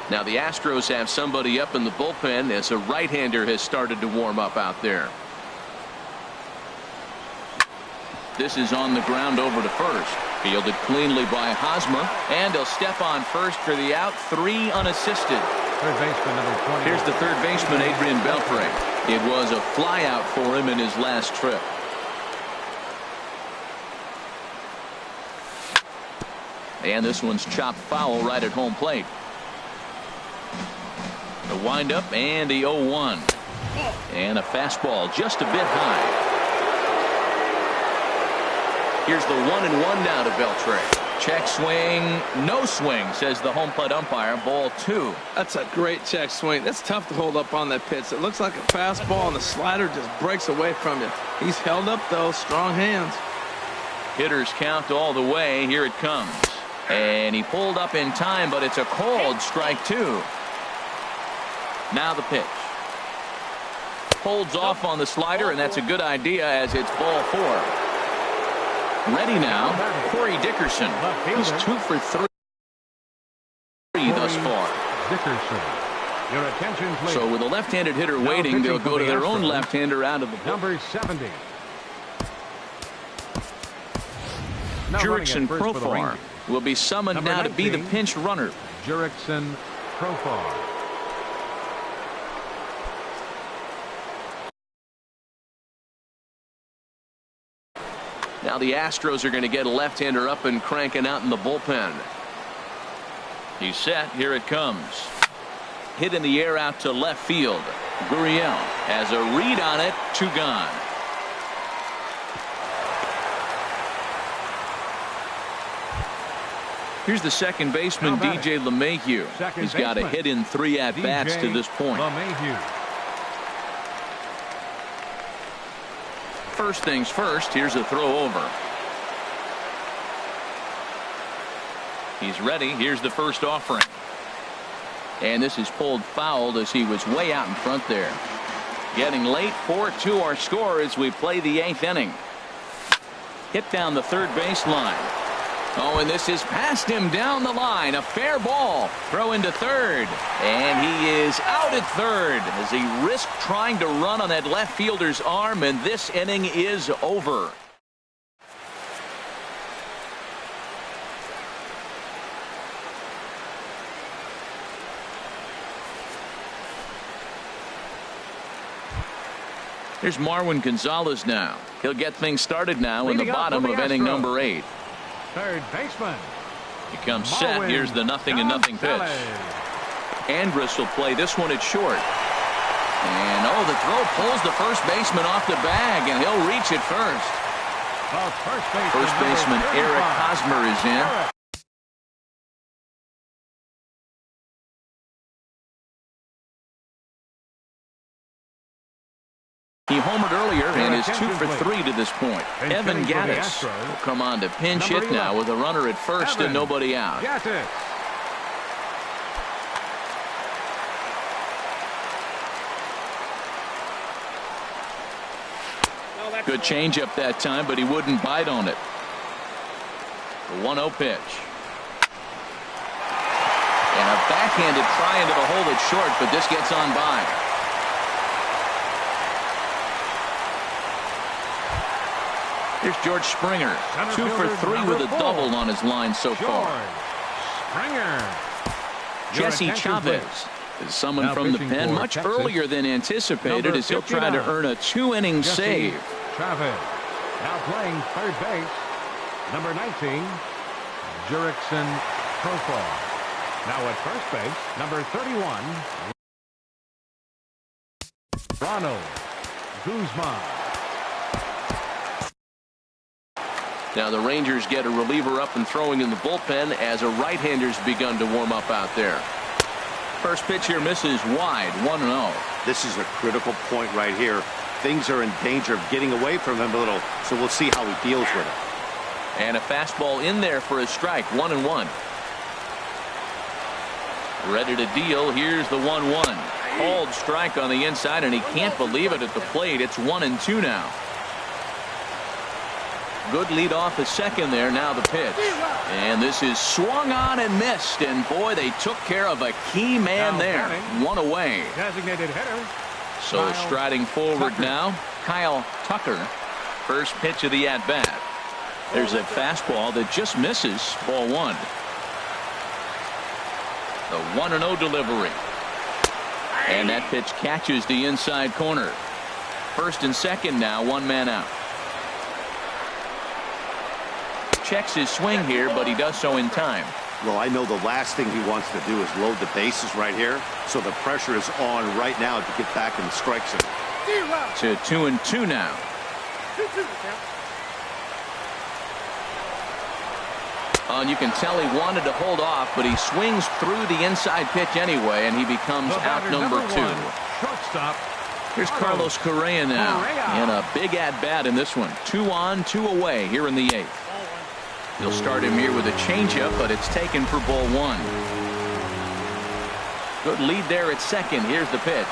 Now the Astros have somebody up in the bullpen as a right-hander has started to warm up out there. This is on the ground over to first. Fielded cleanly by Hosmer, and he'll step on first for the out. 3 unassisted. Third baseman number 20. Here's the third baseman, Adrian Beltre. It was a flyout for him in his last trip. And this one's chopped foul right at home plate. The windup and the 0-1. And a fastball just a bit high. Here's the 1-1 now to Beltre. Check swing, no swing, says the home plate umpire. Ball 2. That's a great check swing. That's tough to hold up on that pitch. It looks like a fastball, and the slider just breaks away from you. He's held up, though. Strong hands. Hitters count all the way. Here it comes. And he pulled up in time, but it's a called strike 2. Now the pitch. holds off on the slider, and that's a good idea as it's ball 4. Ready now, Corey Dickerson. He's 2 for 3 thus far. Dickerson. Your attention, please. So with a left-handed hitter waiting, they'll go to their own left-hander out of the number 70. Jurickson Profar will be summoned now to be the pinch runner. Jurickson Profar. Now the Astros are going to get a left-hander up and cranking out in the bullpen. He's set. Here it comes. Hit in the air out to left field. Gurriel has a read on it. 2 gone. Here's the second baseman, DJ LeMahieu. He's got a hit in 3 at-bats to this point. First things first, here's a throw over. He's ready. Here's the first offering. And this is pulled foul as he was way out in front there. Getting late, 4-2 our score as we play the 8th inning. Hit down the third baseline. Oh, and this is past him down the line. A fair ball. Throw into third. And he is out at third as he risked trying to run on that left fielder's arm, and this inning is over. Here's Marwin Gonzalez now. He'll get things started now in the bottom of inning number 8. Third baseman. He comes set. Here's the 0-0 pitch. Andrus will play this one at short. And oh, the throw pulls the first baseman off the bag, and he'll reach it first. First baseman Eric Hosmer is in. He homered earlier and is 2 for 3 to this point. Evan Gattis will come on to pinch hit now with a runner at first and nobody out. Good changeup that time, but he wouldn't bite on it. The 1-0 pitch. And a backhanded try into the hole that's short, but this gets on by. Here's George Springer, 2 for 3 with a double on his line so far. Jesse Chavez is summoned from the pen much earlier than anticipated as he'll try to earn a 2-inning save. Chavez now playing third base. Number 19, Jurickson Profar. Now at first base, number 31, Ronald Guzman. Now the Rangers get a reliever up and throwing in the bullpen as a right-hander's begun to warm up out there. First pitch here misses wide, 1-0. This is a critical point right here. Things are in danger of getting away from him a little, so we'll see how he deals with it. And a fastball in there for a strike, 1-1. Ready to deal. Here's the 1-1. Called strike on the inside, and he can't believe it at the plate. It's 1-2 now. Good lead off the second there. Now the pitch. And this is swung on and missed. And boy, they took care of a key man there. 1 away. Designated hitter. So striding forward now, Kyle Tucker. First pitch of the at-bat. There's a fastball that just misses. Ball 1. The 1-0 delivery. And that pitch catches the inside corner. First and second now, 1 man out. Checks his swing here, but he does so in time. Well, I know the last thing he wants to do is load the bases right here, so the pressure is on right now to get back in the strike zone. To 2-2 now. And you can tell he wanted to hold off, but he swings through the inside pitch anyway, and he becomes out number 2. Shortstop. Here's Carlos Correa now, and a big at-bat in this one. 2 on, 2 away here in the 8th. He'll start him here with a changeup, but it's taken for ball 1. Good lead there at second. Here's the pitch.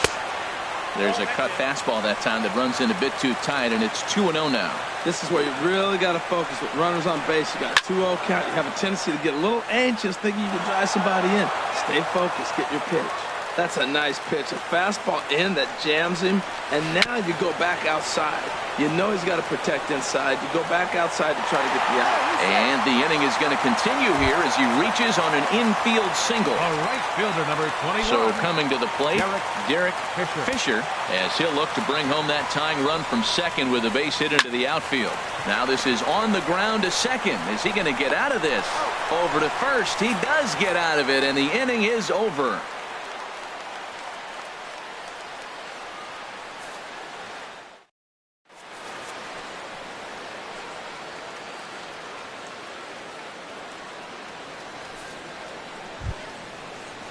There's a cut fastball that time that runs in a bit too tight, and it's 2-0 now. This is where you really got to focus with runners on base. You got a 2-0 count. You have a tendency to get a little anxious thinking you can drive somebody in. Stay focused. Get your pitch. That's a nice pitch. A fastball in that jams him. And now you go back outside. You know he's got to protect inside. You go back outside to try to get the out. And the inning is going to continue here as he reaches on an infield single. A right fielder, number 21. So coming to the plate, Derek Fisher. as he'll look to bring home that tying run from second with a base hit into the outfield. Now this is on the ground to second. Is he going to get out of this? Over to first. He does get out of it, and the inning is over.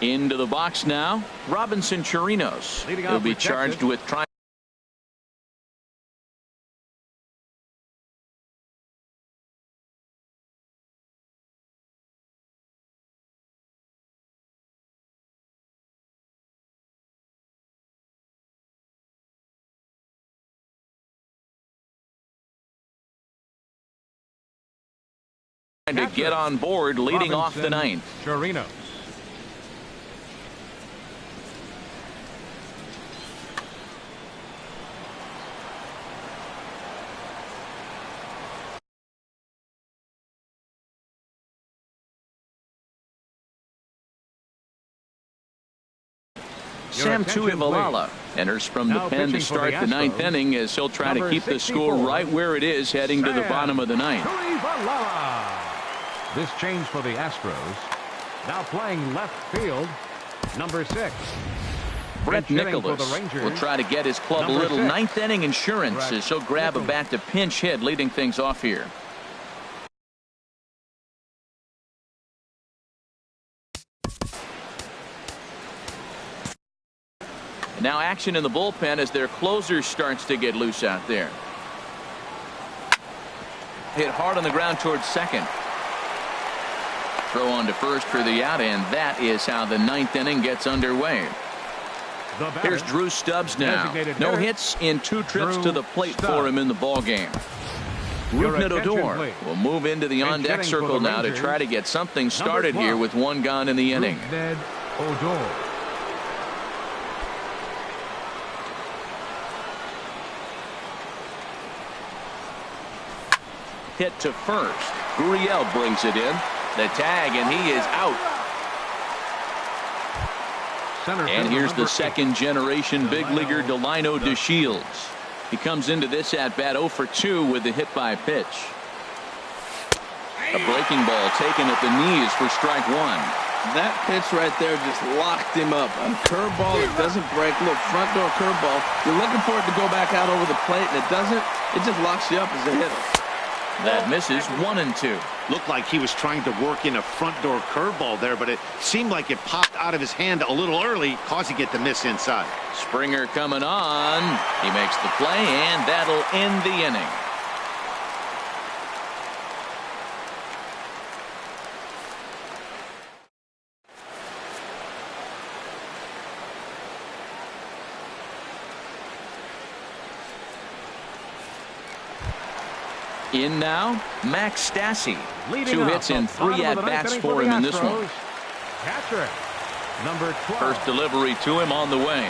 Into the box now, Robinson Chirinos. He'll be charged with trying. To get on board, leading off the ninth. Chirinos. Sam Tuivalala enters from the pen to start the ninth inning as he'll try to keep the score right where it is heading to the bottom of the ninth. This change for the Astros. Now playing left field, number 6. Brett Nicholas will try to get his club a little ninth inning insurance as he'll grab a bat to pinch hit, leading things off here. Now action in the bullpen as their closer starts to get loose out there. Hit hard on the ground towards second. Throw on to first for the out, and that is how the ninth inning gets underway. Here's Drew Stubbs now. No hits in 2 trips to the plate for him in the ball game. Rougned Odor will move into the on-deck circle now to try to get something started here with 1 gone in the inning. Odor. Hit to first. Gurriel brings it in. The tag, and he is out. And here's the second generation big leaguer Delino DeShields. He comes into this at bat 0 for 2 with the hit by pitch. A breaking ball taken at the knees for strike 1. That pitch right there just locked him up. A curveball that doesn't break. Look, front door curveball. You're looking for it to go back out over the plate, and it doesn't. It just locks you up as a hitter. That misses 1-2. Looked like he was trying to work in a front door curveball there, but it seemed like it popped out of his hand a little early, causing it to miss inside. Springer coming on. He makes the play, and that'll end the inning. In now, Max Stassi. 2 hits and 3 at-bats for him in this one. Catcher, number 12. First delivery to him on the way.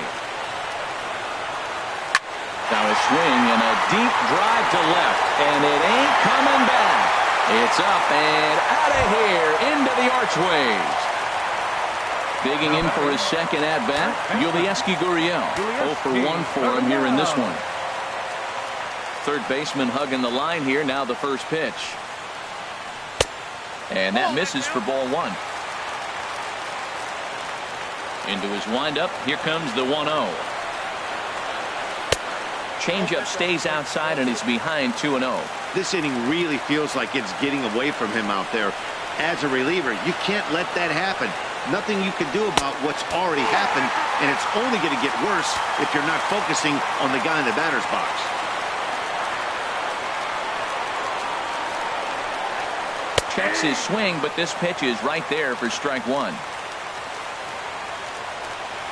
Now a swing and a deep drive to left, and it ain't coming back. It's up and out of here into the archways. Digging in for his second at-bat, Yulieski Gurriel. 0 for 1 for him here in this one. Third baseman hugging the line here. Now the first pitch. And that misses for ball 1. Into his windup. Here comes the 1-0. Changeup stays outside and is behind 2-0. This inning really feels like it's getting away from him out there. As a reliever, you can't let that happen. Nothing you can do about what's already happened, and it's only going to get worse if you're not focusing on the guy in the batter's box. Checks his swing, but this pitch is right there for strike 1.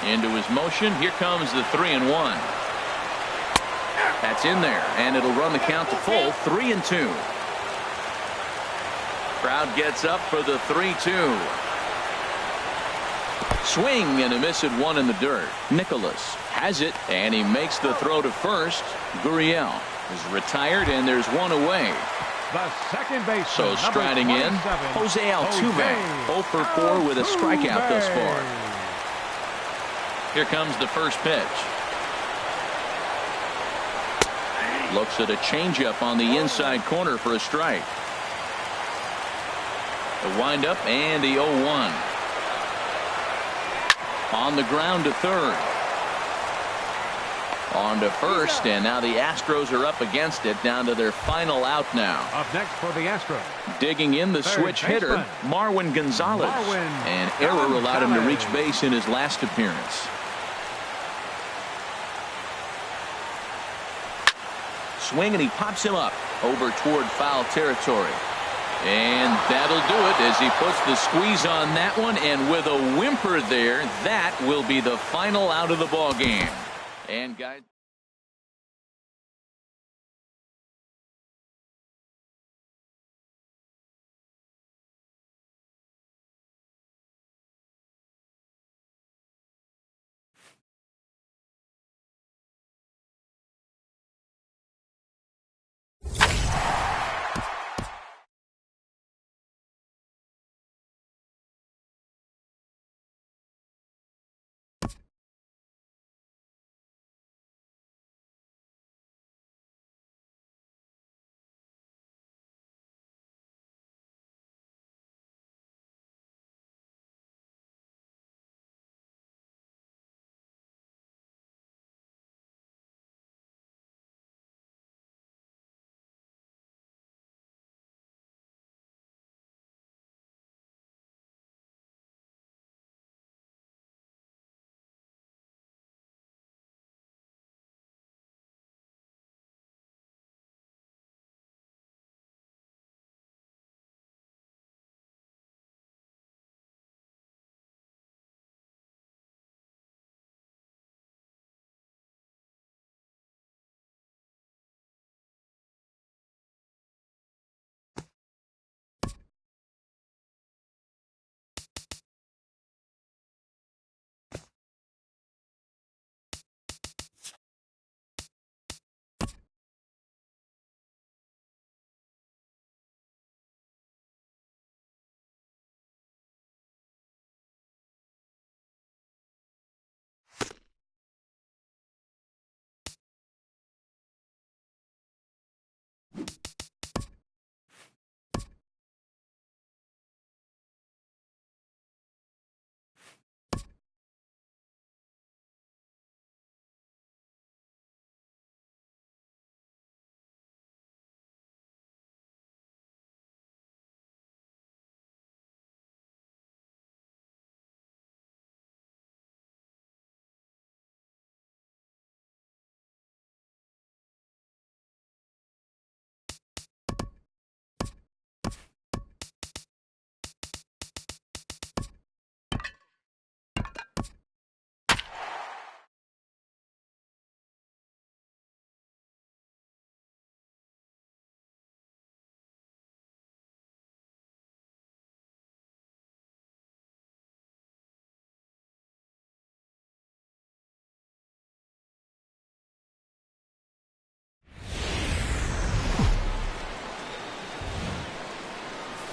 Into his motion. Here comes the 3-1. That's in there, and it'll run the count to full 3-2. Crowd gets up for the 3-2. Swing and a miss at one in the dirt. Nicholas has it, and he makes the throw to first. Gurriel is retired, and there's one away. The second base. So striding in, Jose Altuve, 0 for 4 with a strikeout thus far. Here comes the first pitch. Looks at a changeup on the inside corner for a strike. The windup and the 0-1. On the ground to third. On to first, and now the Astros are up against it, down to their final out now. Up next for the Astros. Digging in the switch hitter, Marwin Gonzalez. An error allowed him to reach base in his last appearance. Swing, and he pops him up over toward foul territory. And that'll do it as he puts the squeeze on that one, and with a whimper there, that will be the final out of the ball game. And guys,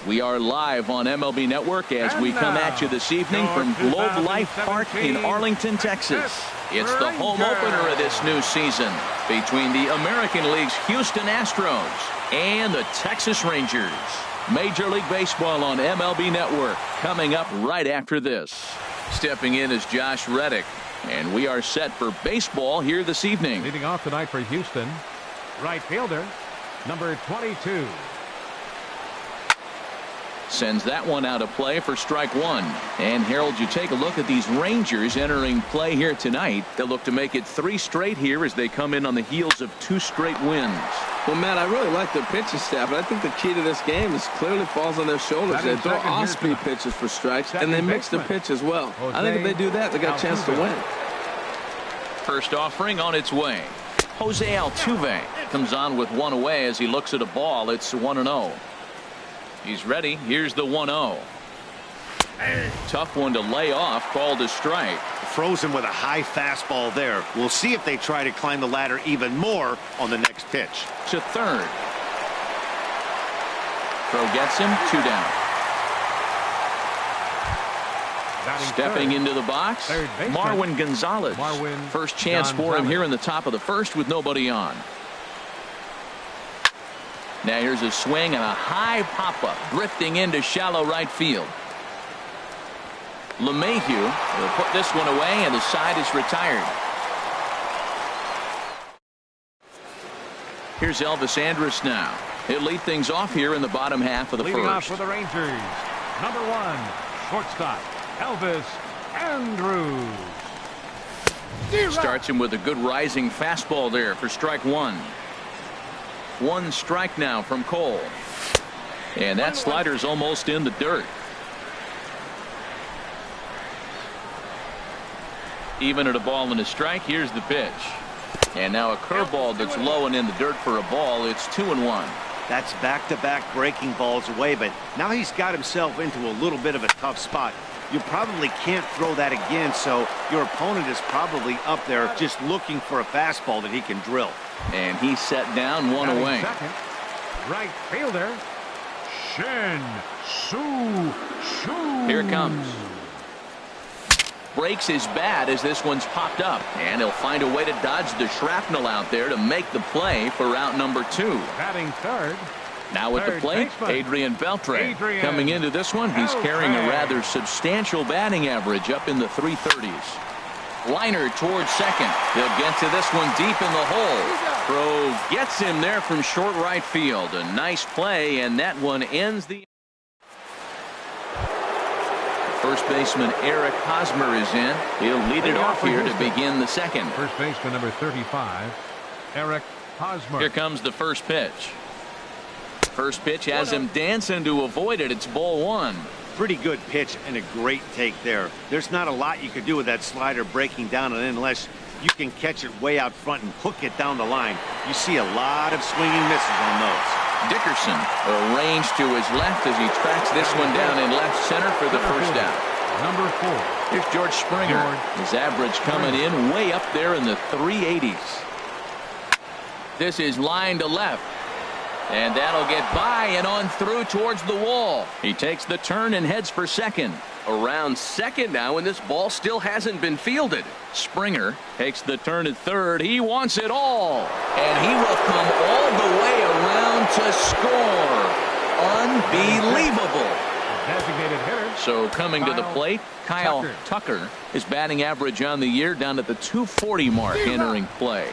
we are live on MLB Network as we come at you this evening from Globe Life Park in Arlington, Texas. It's the home opener of this new season between the American League's Houston Astros and the Texas Rangers. Major League Baseball on MLB Network coming up right after this. Stepping in is Josh Reddick, and we are set for baseball here this evening. Leading off tonight for Houston, right fielder, number 22. Sends that one out of play for strike one. And Harold, you take a look at these Rangers entering play here tonight. They'll look to make it 3 straight here as they come in on the heels of 2 straight wins. Well, Matt, I really like their pitching staff, but I think the key to this game is clearly falls on their shoulders. They throw off-speed pitches for strikes, and they mix the pitch as well. I think if they do that, they got a chance to win. First offering on its way. Jose Altuve comes on with 1 away as he looks at a ball. It's 1-0. He's ready. Here's the 1-0. Tough one to lay off, called a strike. Throws him with a high fastball there. We'll see if they try to climb the ladder even more on the next pitch. To third. Throw gets him, 2 down. Stepping into the box, Marwin Gonzalez. First chance for him here in the top of the first with nobody on. Now here's a swing and a high pop-up drifting into shallow right field. LeMahieu will put this one away, and the side is retired. Here's Elvis Andrus now. He'll lead things off here in the bottom half of the Leading off first. for the Rangers, number 1, shortstop, Elvis Andrus. Starts him with a good rising fastball there for strike one. 1 strike now from Cole. And that slider's almost in the dirt. Even at a ball and a strike, here's the pitch. And now a curveball that's low and in the dirt for a ball. It's 2-1. That's back-to-back breaking balls away, but now he's got himself into a little bit of a tough spot. You probably can't throw that again, so your opponent is probably up there just looking for a fastball that he can drill. And he's set down 1 away. Second, right fielder, Shin-Soo Choo. Here it comes. Breaks his bat as this one's popped up, and he'll find a way to dodge the shrapnel out there to make the play for route number 2. Batting third. Now at the plate, Adrian Beltre. Coming into this one, he's carrying a rather substantial batting average up in the 330s. Liner towards second. He'll get to this one deep in the hole. Throw gets him there from short right field. A nice play, and that one ends the. First baseman Eric Hosmer is in. He'll lead it off here to begin the second. First baseman number 35, Eric Hosmer. Here comes the first pitch. First pitch has him dancing to avoid it. It's ball 1. Pretty good pitch and a great take there. There's not a lot you could do with that slider breaking down and in unless you can catch it way out front and hook it down the line. You see a lot of swinging misses on those. Dickerson arranged to his left as he tracks this one down in left center for the first out. Number 4. Here's George Springer. His average coming in way up there in the 380s. This is line to left. And that'll get by and on through towards the wall. He takes the turn and heads for second. Around second now, and this ball still hasn't been fielded. Springer takes the turn at third. He wants it all. And he will come all the way around to score. Unbelievable. Designated hitter. So coming to the plate, Kyle Tucker. His batting average on the year down at the 240 mark entering play.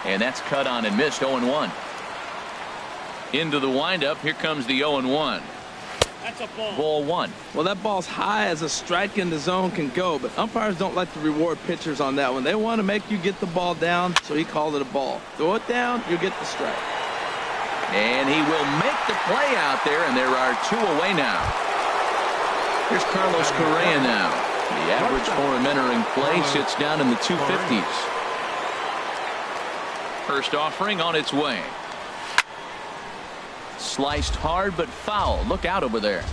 And that's cut on and missed. 0-1. Into the windup. Here comes the 0-1. That's a ball. Ball 1. Well, that ball's high as a strike in the zone can go, but umpires don't like to reward pitchers on that one. They want to make you get the ball down, so he called it a ball. Throw it down, you get the strike. And he will make the play out there, and there are 2 away now. Here's Carlos Correa now. The average for him entering play sits down in the 250s. First offering on its way. Sliced hard but foul. Look out over there.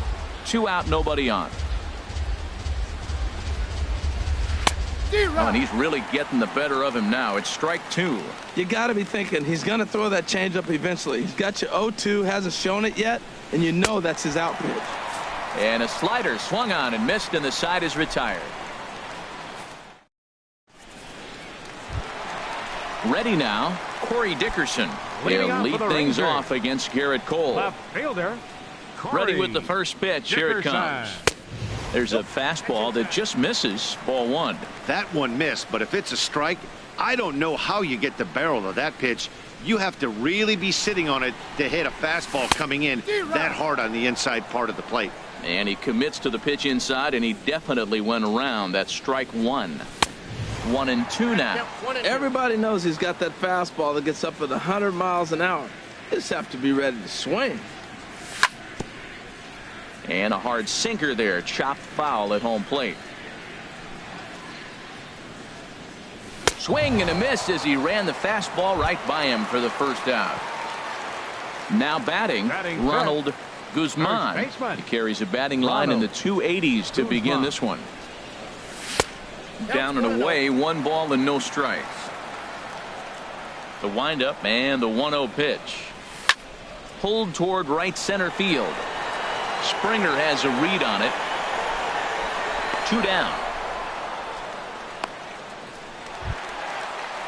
2 out, nobody on. Oh, and he's really getting the better of him now. It's strike 2. You got to be thinking he's going to throw that changeup eventually. He's got you 0-2, hasn't shown it yet, and you know that's his out pitch. And a slider swung on and missed, and the side is retired. Ready now, Corey Dickerson. He'll lead things off against Garrett Cole. Left fielder, Ready with the first pitch. Here it comes. There's a fastball that just misses. Ball 1. That one missed, but if it's a strike, I don't know how you get the barrel of that pitch. You have to really be sitting on it to hit a fastball coming in that hard on the inside part of the plate. And he commits to the pitch inside, and he definitely went around. That's strike one. 1-2 now. Everybody knows he's got that fastball that gets up at 100 miles an hour. You just have to be ready to swing. And a hard sinker there. Chopped foul at home plate. Swing and a miss as he ran the fastball right by him for the first out. Now batting Ronald Guzman. He carries a batting line in the 280s to begin this one. Down and away, 1 ball and no strikes. The windup and the 1-0 pitch. Pulled toward right center field. Springer has a read on it. 2 down.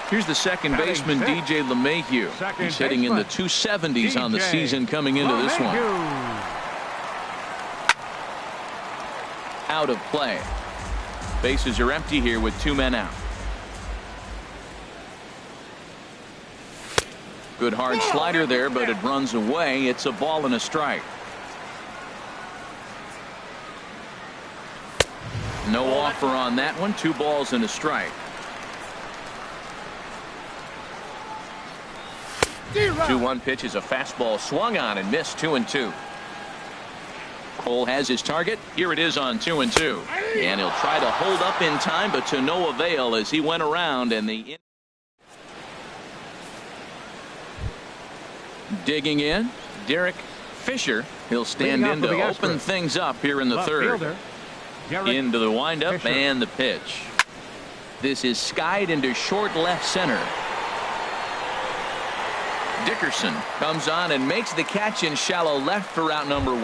Here's the second baseman, DJ LeMahieu. He's hitting in the 270s on the season coming into this one. Out of play. Bases are empty here with 2 men out. Good hard slider there, but it runs away. It's a ball and a strike. No offer on that one. 2 balls and a strike. 2-1 pitch is a fastball swung on and missed. 2-2. Cole has his target. Here it is on 2-2. And he'll try to hold up in time, but to no avail as he went around and the digging in. Derek Fisher. He'll stand in to open things up here in the third. Into the windup and the pitch. This is skied into short left center. Dickerson comes on and makes the catch in shallow left for out number 1.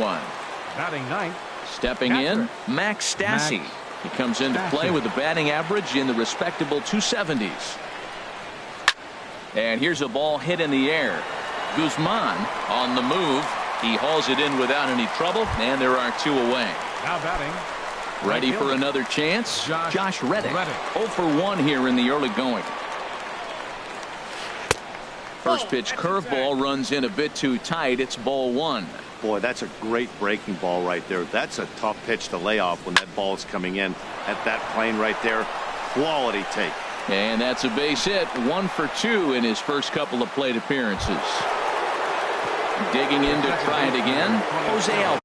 Batting ninth. Stepping in, Max Stassi. He comes into play with a batting average in the respectable 270s. And here's a ball hit in the air. Guzman on the move. He hauls it in without any trouble, and there are 2 away. Now batting. Ready for another chance? Josh Reddick. 0 for 1 here in the early going. First pitch curveball runs in a bit too tight. It's ball 1. Boy, that's a great breaking ball right there. That's a tough pitch to lay off when that ball is coming in at that plane right there. Quality take. And that's a base hit. 1 for 2 in his first couple of plate appearances. Digging in to try it again. Jose Altuve.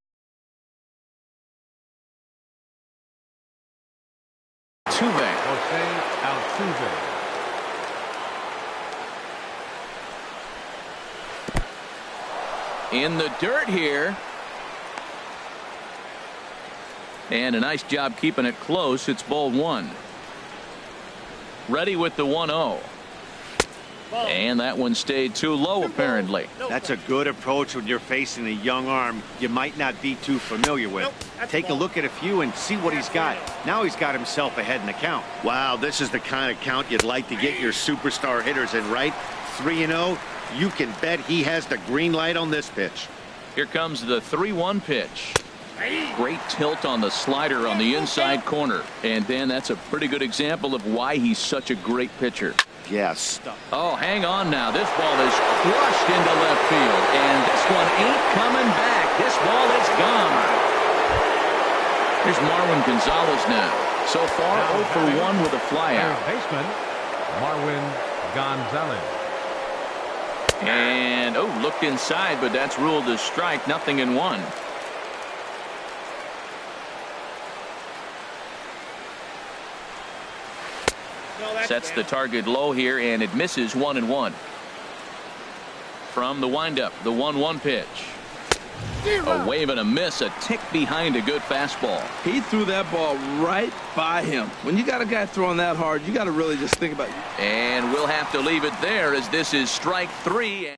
In the dirt here. And a nice job keeping it close. It's ball 1. Ready with the 1-0. And that one stayed too low apparently. That's a good approach when you're facing a young arm you might not be too familiar with. Take a look at a few and see what he's got. Now he's got himself ahead in the count. Wow, this is the kind of count you'd like to get your superstar hitters in, right? 3-0. You can bet he has the green light on this pitch. Here comes the 3-1 pitch. Great tilt on the slider on the inside corner. And then that's a pretty good example of why he's such a great pitcher. Yes. Oh, hang on now. This ball is crushed into left field. And this one ain't coming back. This ball is gone. Here's Marwin Gonzalez now. So far, 0 for 1 with a flyout. Baseman Marwin Gonzalez. And, looked inside, but that's ruled a strike. 0-1. Sets the target low here, and it misses. 1-1. From the windup, the 1-1 pitch. A wave and a miss, a tick behind a good fastball. He threw that ball right by him. When you got a guy throwing that hard, you got to really just think about it. And we'll have to leave it there as this is strike 3.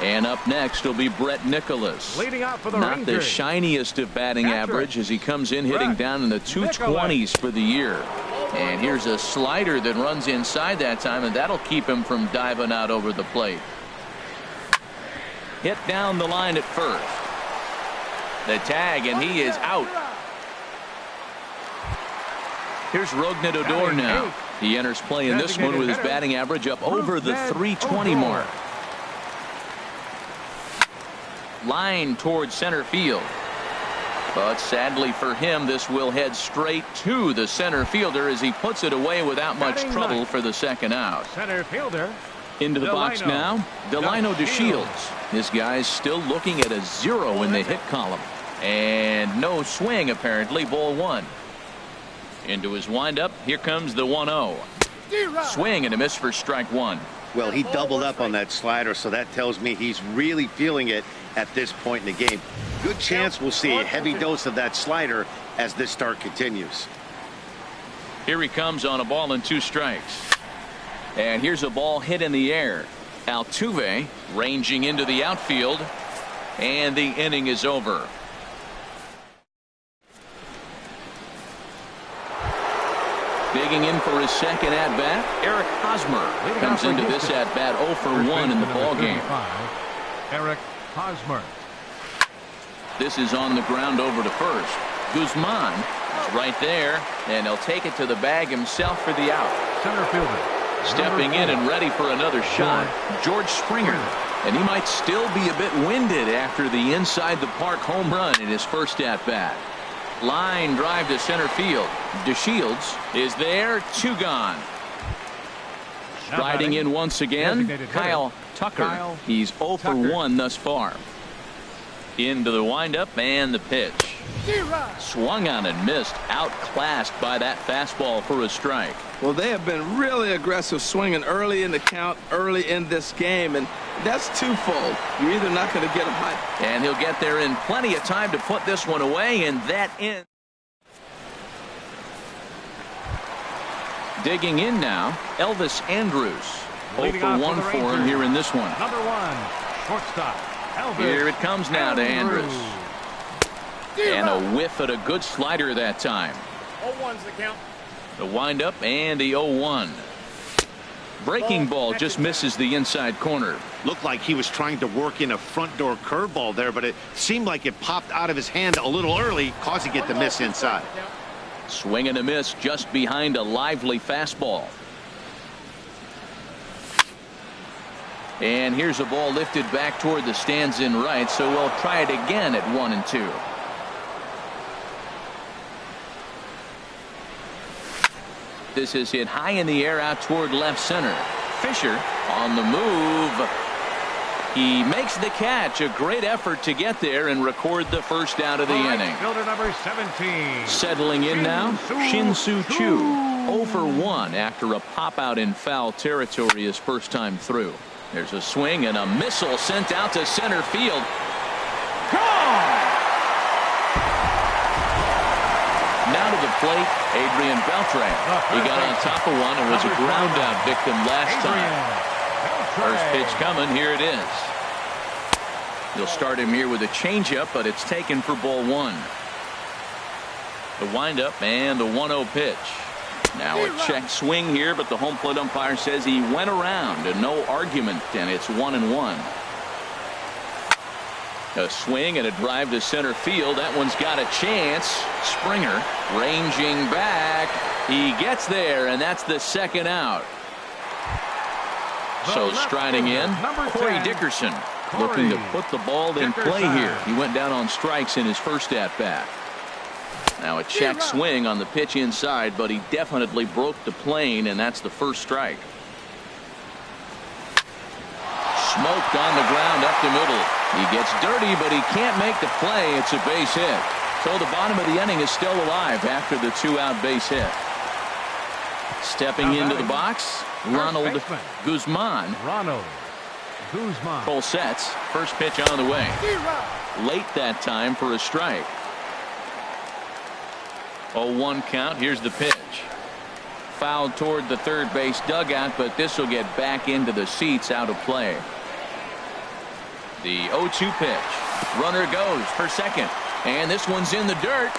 And up next will be Brett Nicholas. Leading out for the Not the Rangers. shiniest of batting average as he comes in hitting down in the 220s for the year. And here's a slider that runs inside that time, and that'll keep him from diving out over the plate. Hit down the line at first. The tag, and he is out. Here's Rognadodor now. He enters play in this one with his batting average up over the 320 mark. Line towards center field. But sadly for him, this will head straight to the center fielder as he puts it away without much trouble for the second out. Center fielder. Into the box now, Delino DeShields. This guy's still looking at a 0 in the hit column. And no swing, apparently. Ball 1. Into his windup. Here comes the 1-0. Swing and a miss for strike 1. Well, he doubled up on that slider, so that tells me he's really feeling it at this point in the game. Good chance we'll see a heavy dose of that slider as this start continues. Here he comes on a ball and 2 strikes. And here's a ball hit in the air. Altuve ranging into the outfield. And the inning is over. Digging in for his second at-bat, Eric Hosmer comes into this at-bat 0 for 1 in the ballgame. Eric Hosmer. This is on the ground over to first. Guzman is right there, and he'll take it to the bag himself for the out. Center fielder. Stepping in and ready for another shot, George Springer. And he might still be a bit winded after the inside the park home run in his first at-bat. Line drive to center field. DeShields is there. 2 gone. Striding in once again, Kyle Tucker. He's 0 for 1 thus far. Into the windup and the pitch. Swung on and missed. Outclassed by that fastball for a strike. Well, they have been really aggressive swinging early in the count, early in this game, and that's twofold. You're either not going to get him high. And he'll get there in plenty of time to put this one away, and that ends. Digging in now, Elvis Andrus. 0 for 1 for him here in this one. Number 1, shortstop. Elvis Here it comes now to Andrus. And a whiff at a good slider that time. 0-1's the count. The windup and the 0-1. Breaking ball just misses the inside corner. Looked like he was trying to work in a front door curveball there, but it seemed like it popped out of his hand a little early, causing it to miss inside. Swing and a miss just behind a lively fastball. And here's a ball lifted back toward the stands in right, so we'll try it again at 1 and 2. This is hit high in the air out toward left center. Fisher on the move. He makes the catch. A great effort to get there and record the first out of the inning. Fielder number 17. Settling in now, Shin-Soo Choo. 0 for 1 after a pop out in foul territory his first time through. There's a swing and a missile sent out to center field. Gone! Now to the plate, Adrian Beltre. He got on top of one and was a ground out victim last time. First pitch coming. Here it is. You'll start him here with a changeup, but it's taken for ball 1. The windup and the 1-0 pitch. Now a check swing here, but the home plate umpire says he went around and no argument, and it's 1-1. A swing and a drive to center field. That one's got a chance. Springer ranging back. He gets there, and that's the second out. So striding in, Corey Dickerson looking to put the ball in play here. He went down on strikes in his first at-bat. Now a check swing on the pitch inside, but he definitely broke the plane, and that's the first strike. Smoked on the ground up the middle. He gets dirty, but he can't make the play. It's a base hit. So the bottom of the inning is still alive after the 2-out base hit. Stepping into the box, Ronald Guzman. Full sets. First pitch on the way. Late that time for a strike. 0-1 count. Here's the pitch. Fouled toward the third base dugout, but this will get back into the seats, out of play. The 0-2 pitch. Runner goes for second, and this one's in the dirt.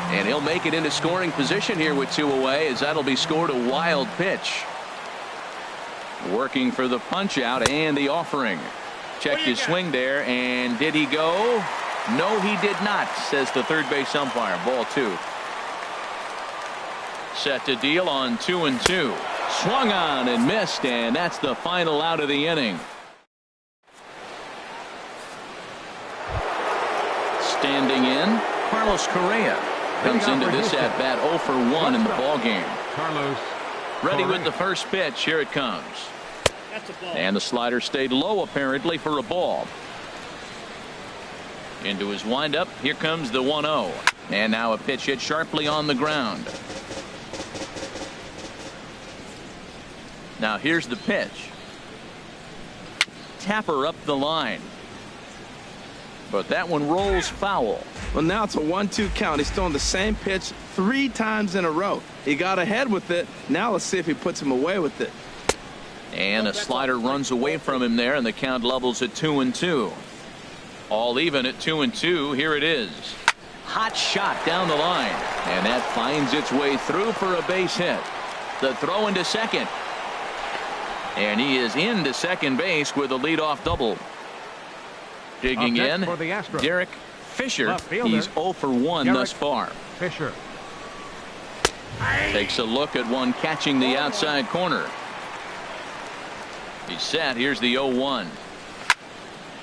And he'll make it into scoring position here with 2 away, as that'll be scored a wild pitch. Working for the punch out and the offering. Checked his swing there, and did he go? No, he did not, says the third base umpire. Ball 2. Set to deal on 2-2. Swung on and missed, and that's the final out of the inning. Standing in, Carlos Correa comes into this at bat 0 for 1 in the ball game. Carlos Ready Correa. with the first pitch. Here it comes. That's a ball. And the slider stayed low apparently for a ball. Into his windup. Here comes the 1-0. And now a pitch hit sharply on the ground. Now here's the pitch. Tapper up the line. But that one rolls foul. Well, now it's a 1-2 count. He's throwing the same pitch 3 times in a row. He got ahead with it. Now let's see if he puts him away with it. And a slider runs away from him there, and the count levels at 2-2. All even at 2-2. Here it is. Hot shot down the line. And that finds its way through for a base hit. The throw into second. And he is into second base with a leadoff double. Digging in, Derek Fisher. He's 0 for 1 thus far. Fisher takes a look at one catching the outside corner. He's set. Here's the 0-1.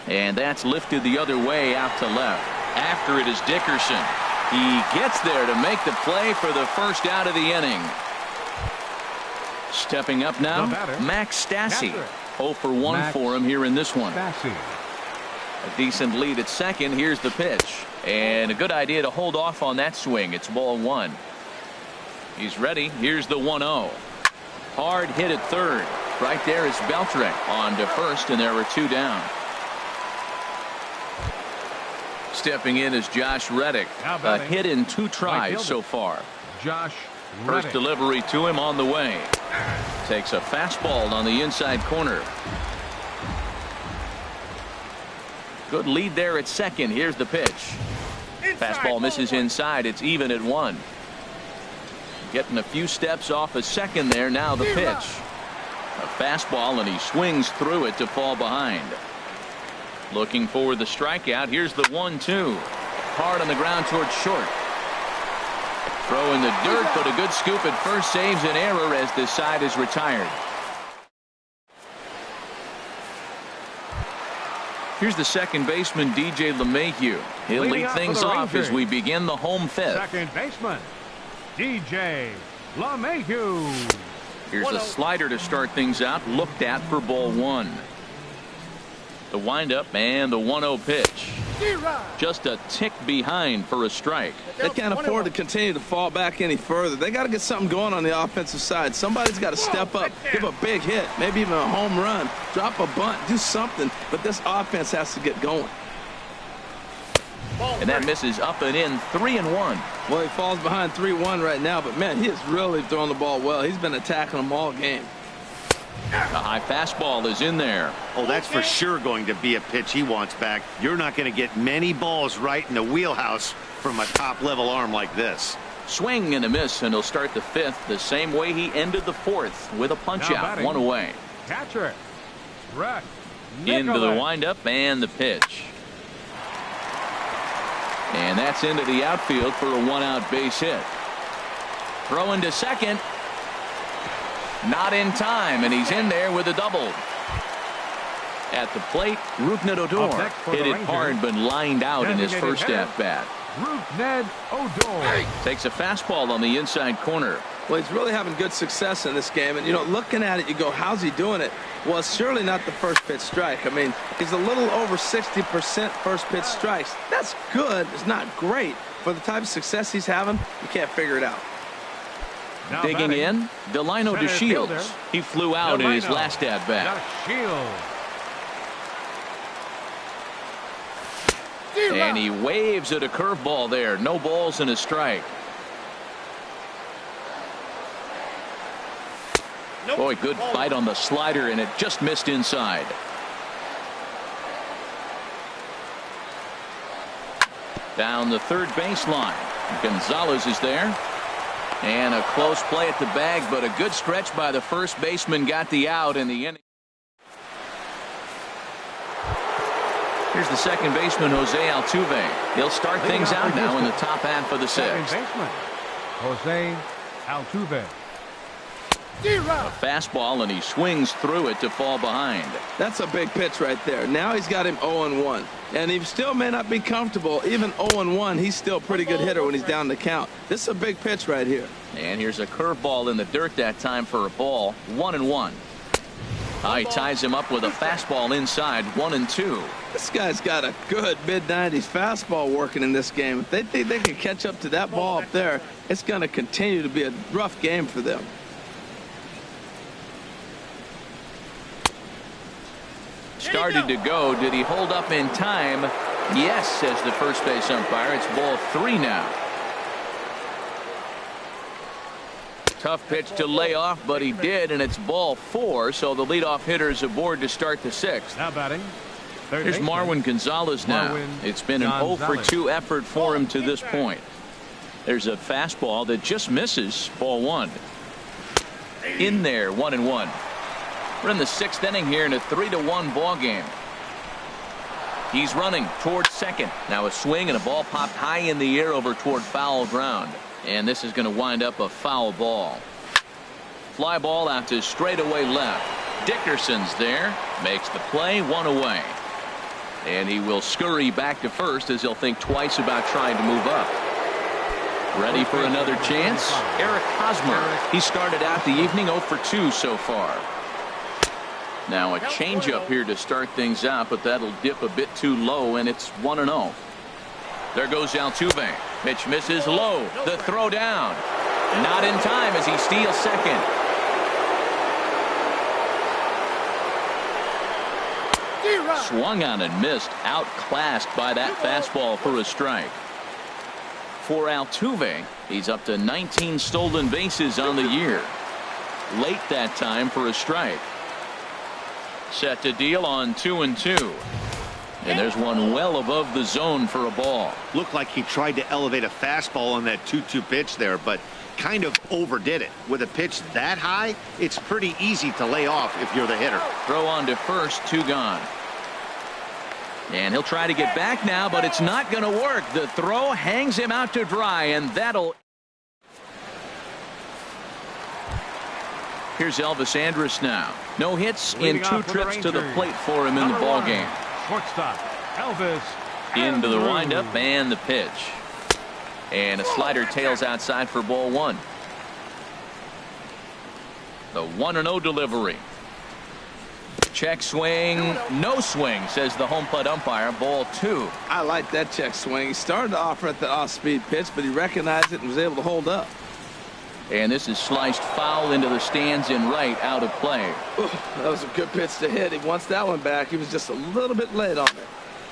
And that's lifted the other way out to left. After it is Dickerson. He gets there to make the play for the first out of the inning. Stepping up now, Max Stassi. 0 for 1 for him here in this one. Stassi. A decent lead at second. Here's the pitch. And a good idea to hold off on that swing. It's ball 1. He's ready. Here's the 1-0. Hard hit at third. Right there is Beltre on to first, and there were 2 down. Stepping in is Josh Reddick. A hit in 2 tries so far. Josh First Reddick. delivery to him on the way. Takes a fastball on the inside corner. Good lead there at second. Here's the pitch. Fastball misses inside. It's even at 1. Getting a few steps off a second there. Now the pitch. A fastball, and he swings through it to fall behind. Looking for the strikeout. Here's the 1-2. Hard on the ground towards short. Throw in the dirt, but a good scoop at first saves an error as this side is retired. Here's the second baseman, DJ LeMahieu. He'll lead things off as we begin the home fifth. Second baseman, DJ LeMahieu. Here's a slider to start things out, looked at for ball 1. The windup and the 1-0 pitch. Just a tick behind for a strike. They can't afford to continue to fall back any further. They got to get something going on the offensive side. Somebody's got to step up, give a big hit, maybe even a home run, drop a bunt, do something. But this offense has to get going. And that misses up and in. 3-1. Well, he falls behind 3-1 right now, but man, he is really throwing the ball well. He's been attacking them all game. The high fastball is in there. Oh, that's for sure going to be a pitch he wants back. You're not going to get many balls right in the wheelhouse from a top-level arm like this. Swing and a miss, and he'll start the fifth the same way he ended the fourth with a punch-out, 1 away. Catcher, Brett Into the windup and the pitch. And that's into the outfield for a 1-out base hit. Throw into second. Not in time, and he's in there with a double. At the plate, Rougned Odor hit it hard but lined out in his first at-bat. Rougned Odor takes a fastball on the inside corner. Well, he's really having good success in this game. And, you know, looking at it, you go, how's he doing it? Well, it's surely not the first pitch strike. I mean, he's a little over 60% first pitch strikes. That's good. It's not great. For the type of success he's having, you can't figure it out. now Digging batting, in, Delino center DeShields. fielder, He flew out in his Delino last at-bat. DeShields. And he waves at a curveball there. No balls and a strike. Boy, good bite on the slider, and it just missed inside. Down the third baseline. Gonzalez is there. And a close play at the bag, but a good stretch by the first baseman got the out in the inning. Here's the second baseman, Jose Altuve. He'll start things out now in the top half of the sixth. Second baseman, Jose Altuve. A fastball, and he swings through it to fall behind. That's a big pitch right there. Now he's got him 0-1. And he still may not be comfortable. Even 0-1, he's still a pretty good hitter when he's down the count. This is a big pitch right here. And here's a curveball in the dirt that time for a ball. 1-1. He ties him up with a fastball inside. 1-2. This guy's got a good mid-90s fastball working in this game. If they think they can catch up to that ball up there, it's going to continue to be a rough game for them. Started to go. Did he hold up in time? Yes, says the first base umpire. It's ball 3 now. Tough pitch to lay off, but he did, and it's ball 4, so the leadoff hitter is aboard to start the sixth. Now batting. Here's Marwin Gonzalez now. It's been an 0-for-2 effort for him to this point. There's a fastball that just misses. Ball 1. In there. 1-1. We're in the 6th inning here in a 3-1 ball game. He's running towards second. Now a swing and a ball popped high in the air over toward foul ground. And this is going to wind up a foul ball. Fly ball out to straightaway left. Dickerson's there. Makes the play. 1 away. And he will scurry back to first as he'll think twice about trying to move up. Ready for another chance? Eric Hosmer. He started out the evening 0-for-2 so far. Now a changeup here to start things out, but that'll dip a bit too low, and it's 1-0. There goes Altuve. Pitch misses low. The throw down. Not in time as he steals second. Swung on and missed. Outclassed by that fastball for a strike. For Altuve, he's up to 19 stolen bases on the year. Late that time for a strike. Set to deal on 2-2. And there's one well above the zone for a ball. Looked like he tried to elevate a fastball on that 2-2 pitch there, but kind of overdid it. With a pitch that high, it's pretty easy to lay off if you're the hitter. Throw on to first, 2 gone. And he'll try to get back now, but it's not going to work. The throw hangs him out to dry, and that'll... Here's Elvis Andrus now. No hits in 2 trips to the plate for him in the ball game. Shortstop, Elvis into the windup and the pitch. And a slider tails outside for ball 1. The 1-0 delivery. Check swing, no swing, says the home plate umpire. Ball 2. I like that check swing. He started off at the off-speed pitch, but he recognized it and was able to hold up. And this is sliced foul into the stands in right, out of play. Ooh, that was a good pitch to hit. He wants that one back. He was just a little bit late on it.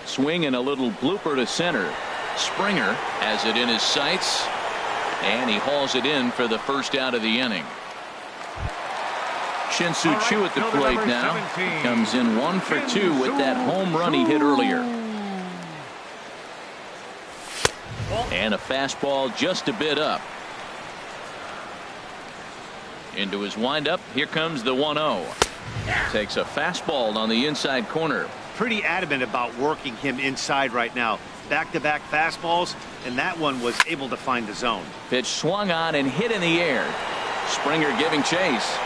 Swing and a little blooper to center. Springer has it in his sights, and he hauls it in for the first out of the inning. Shin-Soo Choo at the plate now. He comes in 1-for-2 with that home run he hit earlier. And a fastball just a bit up. Into his windup. Here comes the 1-0. Takes a fastball on the inside corner. Pretty adamant about working him inside right now. Back-to-back fastballs, and that one was able to find the zone. Pitch swung on and hit in the air. Springer giving chase.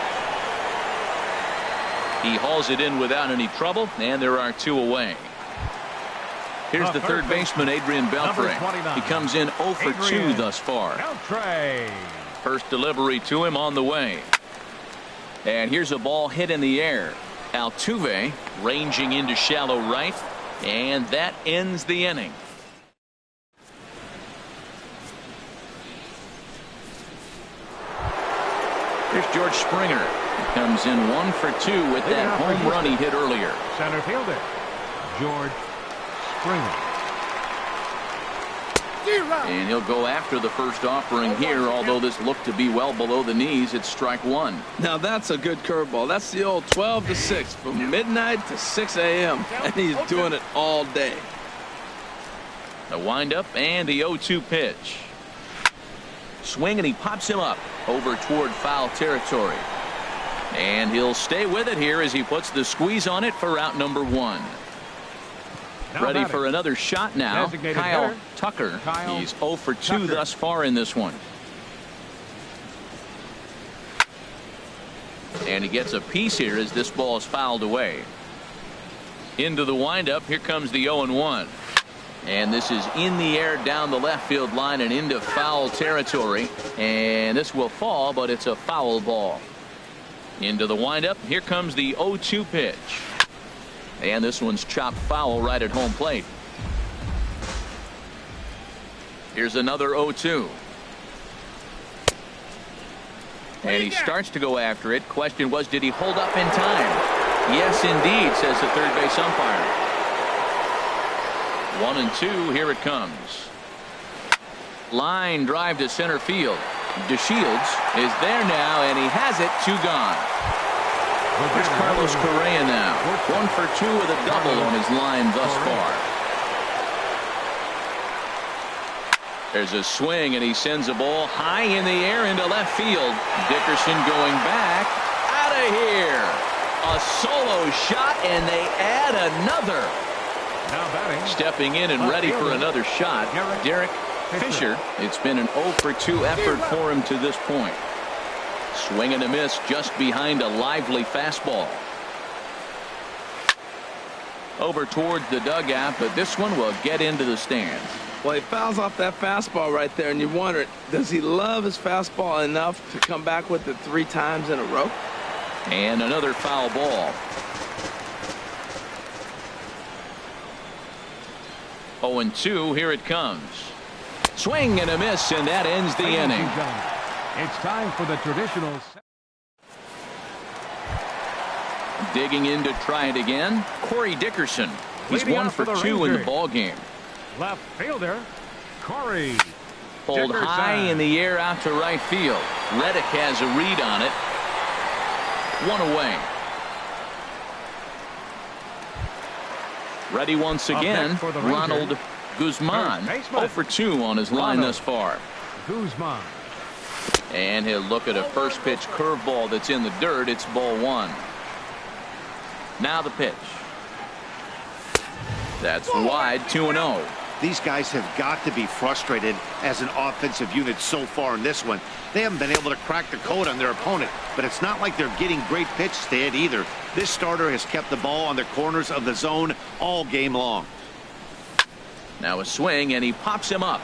He hauls it in without any trouble, and there are 2 away. Here's the third baseman, Adrian Beltre. He comes in 0-for-2 thus far. First delivery to him on the way. And here's a ball hit in the air. Altuve ranging into shallow right, and that ends the inning. Here's George Springer. He comes in 1-for-2 with that home run he hit earlier. Center fielder, George Springer. And he'll go after the first offering here, although this looked to be well below the knees. It's strike 1. Now that's a good curveball. That's the old 12 to 6 from midnight to 6 a.m. and he's doing it all day. The windup and the 0-2 pitch. Swing, and he pops him up over toward foul territory. And he'll stay with it here as he puts the squeeze on it for out number 1. Ready for another shot now. Kyle hitter. Tucker. Kyle He's 0 for 2 Tucker. thus far in this one. And he gets a piece here as this ball is fouled away. Into the windup. Here comes the 0-1. And this is in the air down the left field line and into foul territory. And this will fall, but it's a foul ball. Into the windup. Here comes the 0-2 pitch. And this one's chopped foul right at home plate. Here's another 0-2. And he starts to go after it. Question was, did he hold up in time? Yes, indeed, says the third base umpire. 1-2. Here it comes. Line drive to center field. DeShields is there now, and he has it. 2 gone. Here's Carlos Correa now. 1 for 2 with a double on his line thus far. There's a swing, and he sends a ball high in the air into left field. Dickerson going back. Out of here. A solo shot, and they add another. Now batting. Stepping in and ready for another shot, Derek Fisher. It's been an 0 for 2 effort for him to this point. Swing and a miss just behind a lively fastball. Over towards the dugout, but this one will get into the stands. Well, he fouls off that fastball right there, and you wonder, does he love his fastball enough to come back with it 3 times in a row? And another foul ball. 0-2. Here it comes. Swing and a miss, and that ends the inning. It's time for the traditional. Digging in to try it again. Corey Dickerson. He's 1 for 2 in the ball game. Left fielder, Corey. Pulled Dickerson. high in the air out to right field. Reddick has a read on it. 1 away. Ready once again. Ronald Guzman. 0 for 2 on his line thus far. Guzman. And he'll look at a first pitch curveball that's in the dirt. It's ball 1. Now the pitch. That's wide. 2-0. These guys have got to be frustrated as an offensive unit so far in this one. They haven't been able to crack the code on their opponent, but it's not like they're getting great pitches to hit either. This starter has kept the ball on the corners of the zone all game long. Now a swing, and he pops him up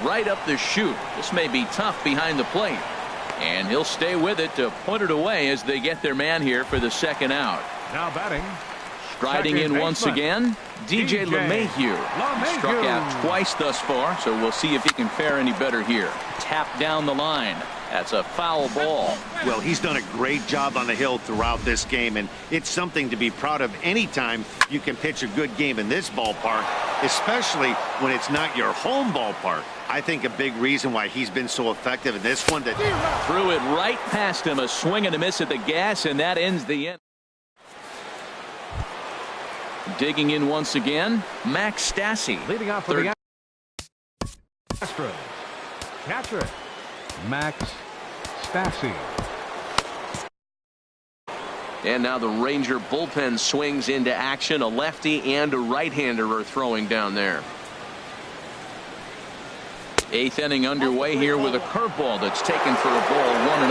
right up the chute. This may be tough behind the plate, and he'll stay with it to put it away as they get their man here for the second out. Now batting. Striding in once again, DJ LeMahieu. Struck out twice thus far, so we'll see if he can fare any better here. Tap down the line. That's a foul ball. Well, he's done a great job on the hill throughout this game, and it's something to be proud of anytime you can pitch a good game in this ballpark, especially when it's not your home ballpark. I think a big reason why he's been so effective in this one that threw it right past him. A swing and a miss at the gas, and that ends the end. Digging in once again, Max Stassi. Leading off for the Astros. Catcher, Max Stassi. And now the Ranger bullpen swings into action. A lefty and a right-hander are throwing down there. 8th inning underway here with a curveball that's taken for a ball. 1-0.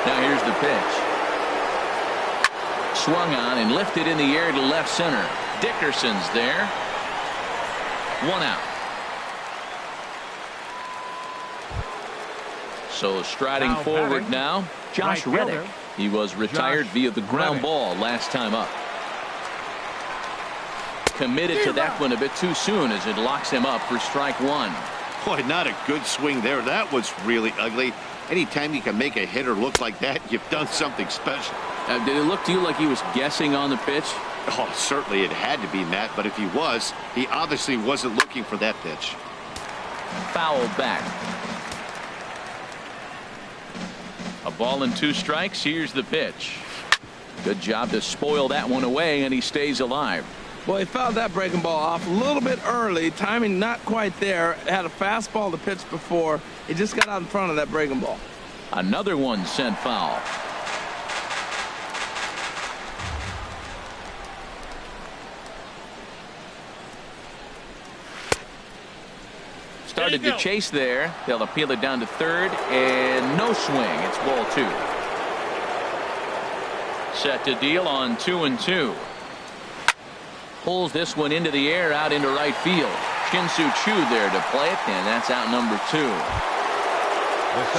Now here's the pitch. Swung on and lifted in the air to left center. Dickerson's there. 1 out. So striding forward now, Josh Reddick. He was retired via the ground ball last time up. Committed to that one a bit too soon as it locks him up for strike 1. boy, not a good swing there. That was really ugly. Anytime you can make a hitter look like that, you've done something special. Did it look to you like he was guessing on the pitch? Oh, certainly it had to be, Matt, but if he was, he obviously wasn't looking for that pitch. Foul back. A ball and 2 strikes. Here's the pitch. Good job to spoil that one away, and he stays alive. Well, he fouled that breaking ball off a little bit early. Timing not quite there. Had a fastball to pitch before. He just got out in front of that breaking ball. Another one sent foul. Started to chase there. They'll appeal it down to third, and no swing. It's ball 2. Set to deal on 2-2. Pulls this one into the air out into right field. Shin-Soo Choo there to play it, and that's out number 2.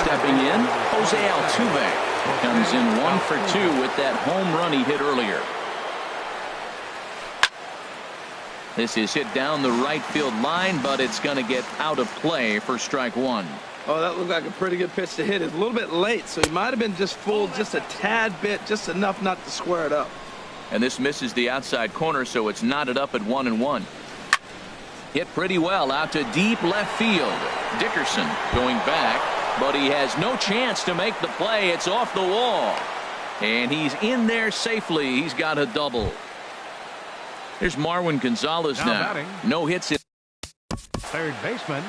Stepping in, Jose Altuve comes in 1 for 2 with that home run he hit earlier. This is hit down the right field line, but it's going to get out of play for strike 1. Oh, that looked like a pretty good pitch to hit. It's a little bit late, so he might have been just fooled just a tad bit, just enough not to square it up. And this misses the outside corner, so it's knotted up at 1-1. Hit pretty well out to deep left field. Dickerson going back, but he has no chance to make the play. It's off the wall. And he's in there safely. He's got a double. Here's Marwin Gonzalez now. No hits. Third baseman,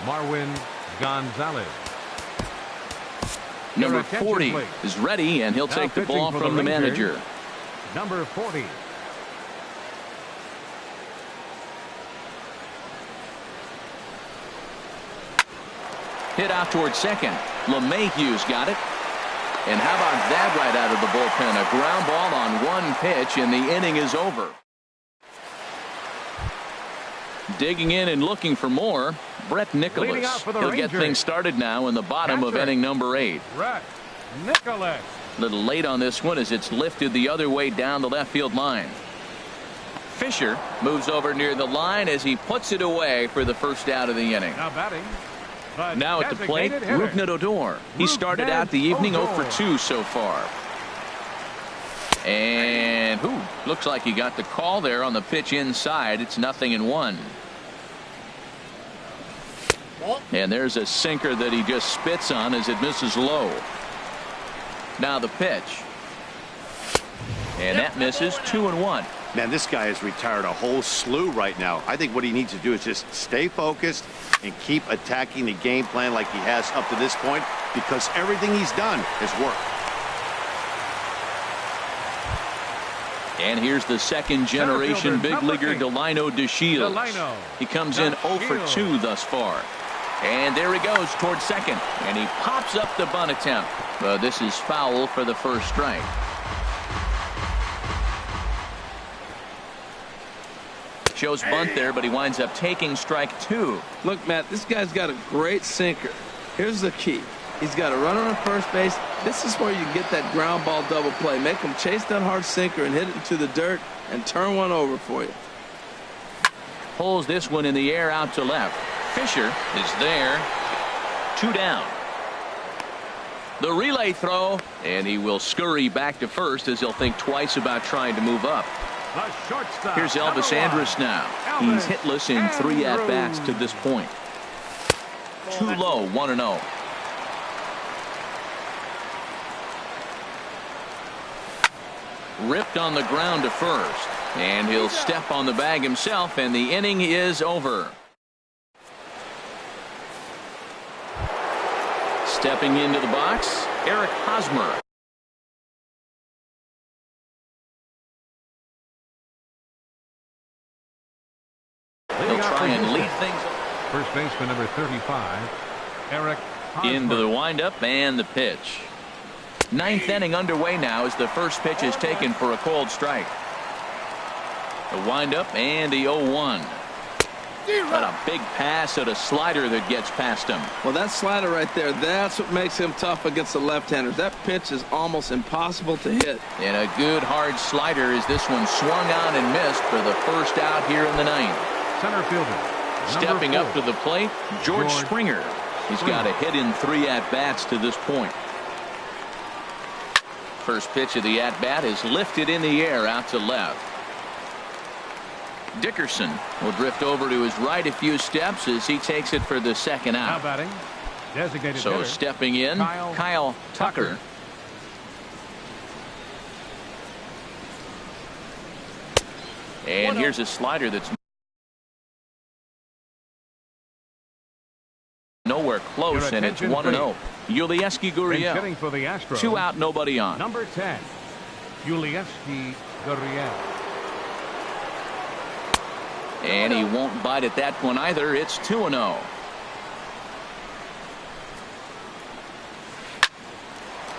Marwin Gonzalez. Number 40 is ready, and he'll take the ball from the manager. Number 40. Hit out towards second. LeMahieu's got it. And how about that right out of the bullpen? A ground ball on 1 pitch, and the inning is over. Digging in and looking for more, Brett Nicholas. He'll get things started now in the bottom of inning number 8. Brett Nicholas. A little late on this one as it's lifted the other way down the left field line. Fisher moves over near the line as he puts it away for the first out of the inning. Now batting. Now at the plate, Rougned Odor. He started out the evening 0 for 2 so far. And looks like he got the call there on the pitch inside. It's 0-1. And there's a sinker that he just spits on as it misses low. Now the pitch. And that misses 2-1. Man, this guy has retired a whole slew right now. I think what he needs to do is just stay focused and keep attacking the game plan like he has up to this point, because everything he's done has worked. And here's the second generation big leaguer Delino DeShields. He comes in 0 for 2 thus far. And there he goes towards second, and he pops up the bunt attempt, but this is foul for the first strike. Shows bunt there, but he winds up taking strike 2. Look, Matt, this guy's got a great sinker. Here's the key. He's got a runner on first base. This is where you get that ground ball double play. Make him chase that hard sinker and hit it into the dirt and turn one over for you. Pulls this one in the air out to left. Fisher is there. 2 down. The relay throw, and he will scurry back to first as he'll think twice about trying to move up. Here's Elvis Andrus now. He's hitless in 3 at-bats to this point. Too low, 1-0. Ripped on the ground to first, and he'll step on the bag himself, and the inning is over. Stepping into the box, Eric Hosmer. He'll try and lead things. First baseman number 35, Eric Hosmer. Into the windup and the pitch. 9th inning underway now as the first pitch is taken for a cold strike. The windup and the 0-1. But a big pass at a slider that gets past him. Well, that slider right there, that's what makes him tough against the left-handers. That pitch is almost impossible to hit. And a good hard slider as this one swung on and missed for the first out here in the 9th. Center fielder. Stepping up to the plate, George Springer. He's got a hit in 3 at-bats to this point. First pitch of the at-bat is lifted in the air out to left. Dickerson will drift over to his right a few steps as he takes it for the second out. Now batting, designated so hitter, stepping in, Kyle Tucker. And here's a slider that's nowhere close, and it's 1-0. Yulieski Gurriel. 2 out, nobody on. Number 10, Yulieski Gurriel. And he won't bite at that one either. It's 2-0.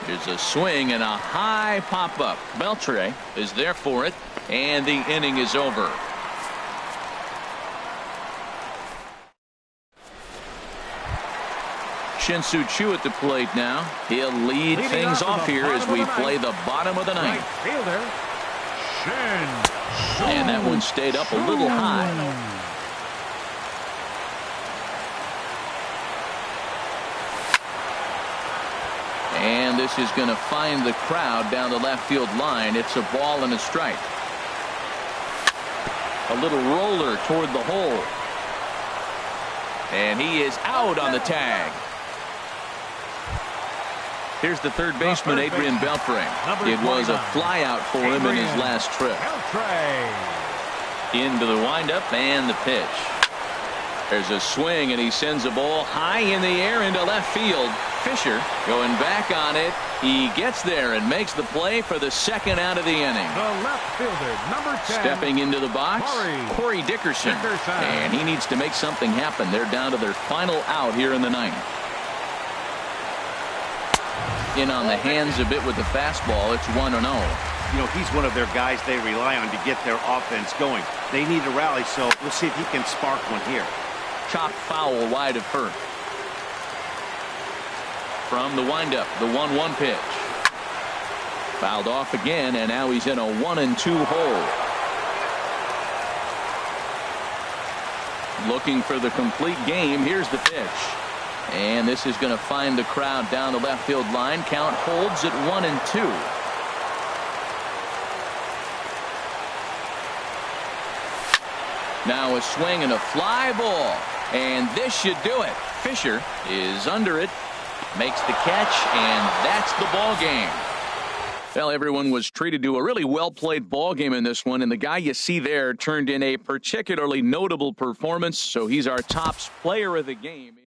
Here's a swing and a high pop-up. Beltre is there for it, and the inning is over. Shin-Soo at the plate now. He'll lead things off here as we play the bottom of the ninth. Right fielder, And that one stayed up a little high. And this is going to find the crowd down the left field line. It's a ball and a strike. A little roller toward the hole. And he is out on the tag. Here's the third baseman, Adrian Beltre. It was a flyout for him in his last trip. Into the windup and the pitch. There's a swing, and he sends a ball high in the air into left field. Fisher going back on it. He gets there and makes the play for the second out of the inning. The left fielder, number 10. Stepping into the box, Corey Dickerson. And he needs to make something happen. They're down to their final out here in the ninth. In on the hands a bit with the fastball. It's 1-0. You know, he's one of their guys they rely on to get their offense going. They need a rally, so we'll see if he can spark one here. Chopped foul wide of first. From the windup, the 1-1 pitch. Fouled off again, and now he's in a 1-2 hole. Looking for the complete game. Here's the pitch. And this is going to find the crowd down the left field line. Count holds at 1-2. Now a swing and a fly ball. And this should do it. Fisher is under it. Makes the catch, and that's the ball game. Well, everyone was treated to a really well-played ball game in this one, and the guy you see there turned in a particularly notable performance, so he's our top player of the game.